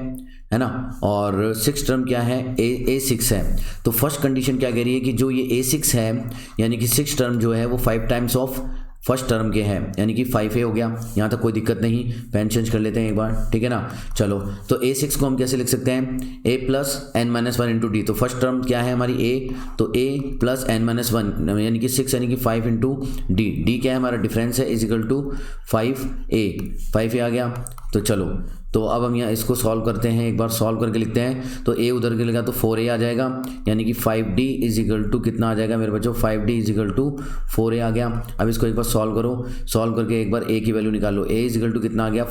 है ना, और 6 टर्म क्या है, A6 है। तो फर्स्ट कंडीशन क्या कह रही है कि जो ये A6 है यानी कि 6 टर्म जो है वो 5 टाइम्स ऑफ फर्स्ट टर्म के हैं, यानी कि 5A हो गया। यहाँ तक कोई दिक्कत नहीं, पेन चेंज कर लेते हैं एक बार, ठीक है ना। चलो तो A6 को हम कैसे लिख सकते हैं, A plus n minus one into D. तो फर्स्ट टर्म क्या है हमारी A, तो A plus n minus one यानी कि 6 यानी कि 5 इंटू डी। डी क्या है हमारा डिफरेंस है, इज इक्वल टू 5A आ गया। तो चलो तो अब हम यहाँ इसको सॉल्व करते हैं, एक बार सॉल्व करके लिखते हैं। तो A उधर के लगा तो 4A आ जाएगा, यानी कि 5D इज इक्वल टू कितना आ जाएगा मेरे बच्चों, 5D is equal to 4A आ गया। अब इसको एक बार सॉल्व करो, सॉल्व करके एक बार A की वैल्यू निकालो। A इज इक्वल टू कितना आ गया,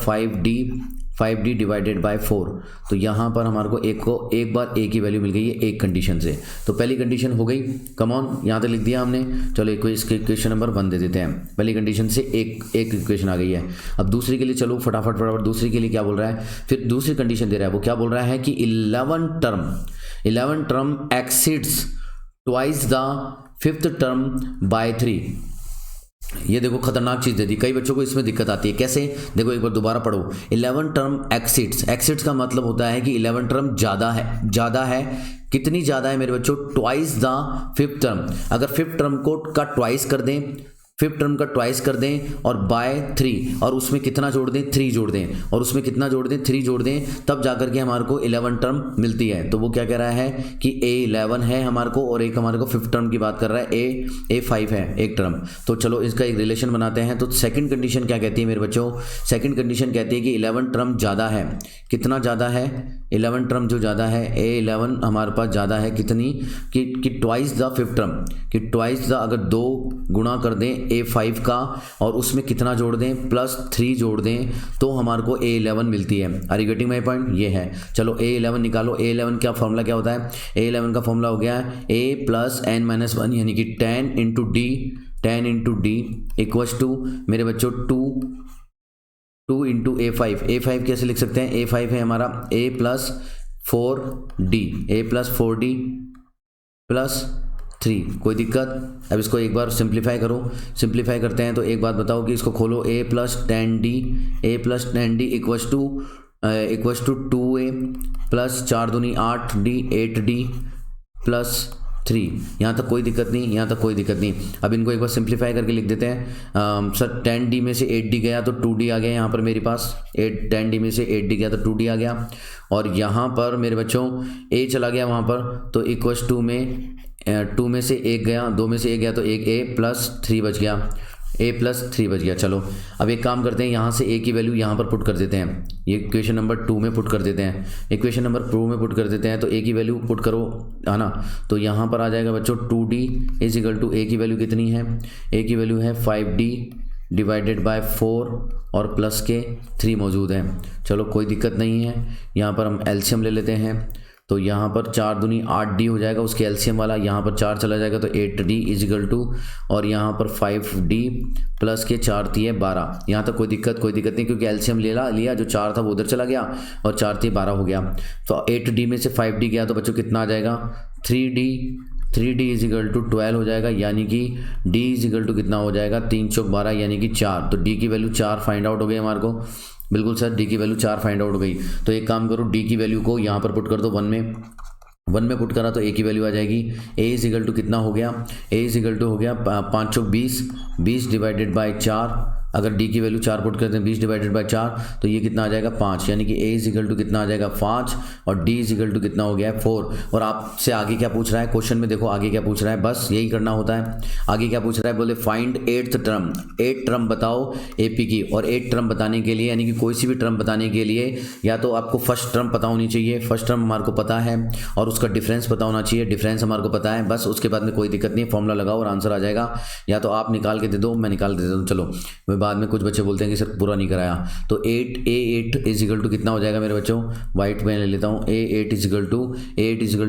5D डिवाइडेड बाय 4। तो यहाँ पर हमारे को एक बार A की वैल्यू मिल गई है एक कंडीशन से। तो पहली कंडीशन हो गई, कम ऑन, यहाँ तक लिख दिया हमने। चलो एक इसके इक्वेशन नंबर 1 दे देते हैं, पहली कंडीशन से एक इक्वेशन आ गई है। अब दूसरी के लिए चलो फटाफट दूसरी के लिए क्या बोल रहा है, फिर दूसरी कंडीशन दे रहा है, वो क्या बोल रहा है कि 11 term exceeds twice the 5th term by 3। ये देखो खतरनाक चीज दे दी, कई बच्चों को इसमें दिक्कत आती है। कैसे, देखो एक बार दोबारा पढ़ो। 11 टर्म एक्सीड्स का मतलब होता है कि 11 टर्म ज्यादा है। कितनी ज्यादा है मेरे बच्चों, ट्वाइस द 5th टर्म। अगर 5th टर्म को का ट्वाइस कर दें, 5th टर्म का ट्वाइस कर दें और बाय 3, और उसमें कितना जोड़ दें, 3 जोड़ दें, और उसमें कितना जोड़ दें, 3 जोड़ दें, तब जाकर के हमारे को 11 टर्म मिलती है। तो वो क्या कह रहा है कि A11 है हमारे को, और एक हमारे को 5th टर्म की बात कर रहा है, A5 है एक टर्म। तो चलो इसका एक रिलेशन बनाते हैं। तो सेकंड कंडीशन क्या कहती है मेरे बच्चों, सेकंड कंडीशन कहती है कि 11 टर्म ज़्यादा है। कितना ज़्यादा है, 11 टर्म जो ज़्यादा है, A11 हमारे पास ज़्यादा है कितनी, कि ट्वाइस द 5th टर्म, कि ट्वाइस द, अगर 2 गुणा कर दें A5 का और उसमें कितना जोड़ दें, प्लस 3 जोड़ दें, तो हमारे को A11 मिलती है। Are you getting my point, ये है। चलो A11 निकालो। A11 का फॉर्मूला क्या होता है, A11 का फॉर्मूला हो गया A plus n minus one, यानी कि 10 इंटू डी इक्वल्स टू मेरे बच्चों 2 इंटू A5 कैसे लिख सकते हैं, A5 है हमारा A प्लस 4D प्लस 3। कोई दिक्कत, अब इसको एक बार सिंप्लीफाई करो। सिंप्लीफाई करते हैं तो एक बात बताओ कि इसको खोलो, A plus 10D equals to 2A plus 4 दूनी 8D 8D प्लस 3। यहाँ तक कोई दिक्कत नहीं, अब इनको एक बार सिंप्लीफाई करके लिख देते हैं। सर 10D में से 8D गया तो 2D आ गया यहाँ पर मेरे पास, 10D में से 8D गया तो 2D आ गया। और यहाँ पर मेरे बच्चों A चला गया वहाँ पर, तो इक्वल्स टू में 2 में से 1 गया, 2 में से 1 गया तो एक A प्लस 3 बच गया। चलो अब एक काम करते हैं, यहाँ से A की वैल्यू यहाँ पर पुट कर देते हैं, ये इक्वेशन नंबर 2 में पुट कर देते हैं। तो A की वैल्यू पुट करो, है ना। तो यहाँ पर आ जाएगा बच्चों 2D is equal to A की वैल्यू कितनी है, A की वैल्यू है 5D डिवाइडेड बाय 4 और प्लस के 3 मौजूद है। चलो कोई दिक्कत नहीं है, यहाँ पर हम एलसीएम ले लेते हैं। तो यहाँ पर 4 दूनी 8D हो जाएगा, उसके एलसीएम वाला, यहाँ पर 4 चला जाएगा तो 8D इज इक्वल टू, और यहाँ पर 5D प्लस के 4 थी 12। यहाँ तक कोई दिक्कत नहीं, क्योंकि एलसीएम लिया, जो 4 था वो उधर चला गया और 4 थी 12 हो गया। तो 8D में से 5D गया तो बच्चों कितना आ जाएगा, 3D इज इक्वल टू 12 हो जाएगा, यानी कि D इज इक्वल टू कितना हो जाएगा, 3 चौक 12 यानी कि 4। तो D की वैल्यू 4 फाइंड आउट हो गई हमारे को। बिल्कुल सर, D की वैल्यू 4 फाइंड आउट हो गई। तो एक काम करो, D की वैल्यू को यहाँ पर पुट कर दो 1 में पुट करा तो A की वैल्यू आ जाएगी। A इज इक्वल टू कितना हो गया, A इज इक्वल टू हो गया 5 चौक 20 डिवाइडेड बाय 4। अगर D की वैल्यू 4 पुट करते हैं 20 डिवाइडेड बाय 4, तो ये कितना आ जाएगा 5, यानी कि A इज इक्वल टू कितना आ जाएगा 5 और D इज इक्वल टू कितना हो गया 4। और आपसे आगे क्या पूछ रहा है क्वेश्चन में, देखो आगे क्या पूछ रहा है, बस यही करना होता है। आगे क्या पूछ रहा है, बोले फाइंड 8th टर्म, 8 टर्म बताओ AP की। और 8 टर्म बताने के लिए, यानी कि कोई सी भी टर्म बताने के लिए, या तो आपको फर्स्ट टर्म पता होनी चाहिए, फर्स्ट टर्म हमारे को पता है, और उसका डिफरेंस पता होना चाहिए, डिफरेंस हमारे को पता है, बस उसके बाद में कोई दिक्कत नहीं, फॉर्मूला लगाओ और आंसर आ जाएगा। या तो आप निकाल के दे दो, मैं निकाल के दे देता हूँ। चलो मैं बाद में कुछ बच्चे बोलते हैं कि सर पूरा नहीं कराया। तो 8 इज इक्वल टू कितना हो जाएगा मेरे बच्चों, वाइट में ले लेता हूँ। A8 इज इक्वल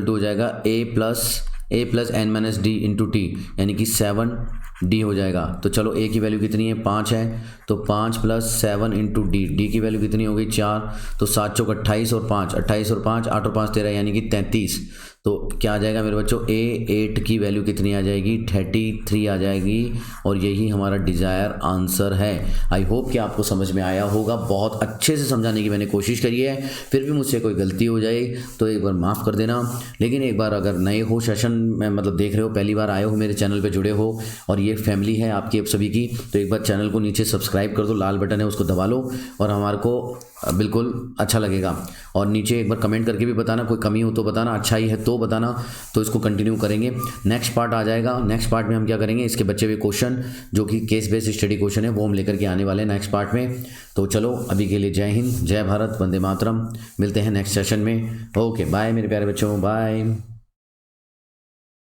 टू हो जाएगा A plus n minus D into T, यानी कि 7D हो जाएगा। तो चलो A की वैल्यू कितनी है, 5 है, तो 5 प्लस 7 इंटू D की वैल्यू कितनी हो गई 4। तो 7 चौक 28 और 5, 8 और 5 13, यानी कि 33। तो क्या आ जाएगा मेरे बच्चों, A8 की वैल्यू कितनी आ जाएगी, 33 आ जाएगी, और यही हमारा डिज़ायर आंसर है। आई होप कि आपको समझ में आया होगा। बहुत अच्छे से समझाने की मैंने कोशिश करी है, फिर भी मुझसे कोई गलती हो जाए तो एक बार माफ़ कर देना। लेकिन एक बार अगर नए हो सेशन में, मतलब देख रहे हो, पहली बार आए हो, मेरे चैनल पे जुड़े हो और ये फैमिली है आपकी अब सभी की, तो एक बार चैनल को नीचे सब्सक्राइब कर दो, लाल बटन है उसको दबा लो, और हमारे को बिल्कुल अच्छा लगेगा। और नीचे एक बार कमेंट करके भी बताना, कोई कमी हो तो बताना, अच्छा ही है तो बताना, तो इसको कंटिन्यू करेंगे। नेक्स्ट पार्ट आ जाएगा, नेक्स्ट पार्ट में हम क्या करेंगे, इसके बच्चे हुए क्वेश्चन जो कि केस बेस्ड स्टडी क्वेश्चन है वो हम लेकर के आने वाले हैं नेक्स्ट पार्ट में। तो चलो अभी के लिए जय हिंद, जय भारत, वंदे मातरम। मिलते हैं नेक्स्ट सेशन में। ओके बाय मेरे प्यारे बच्चों, बाय।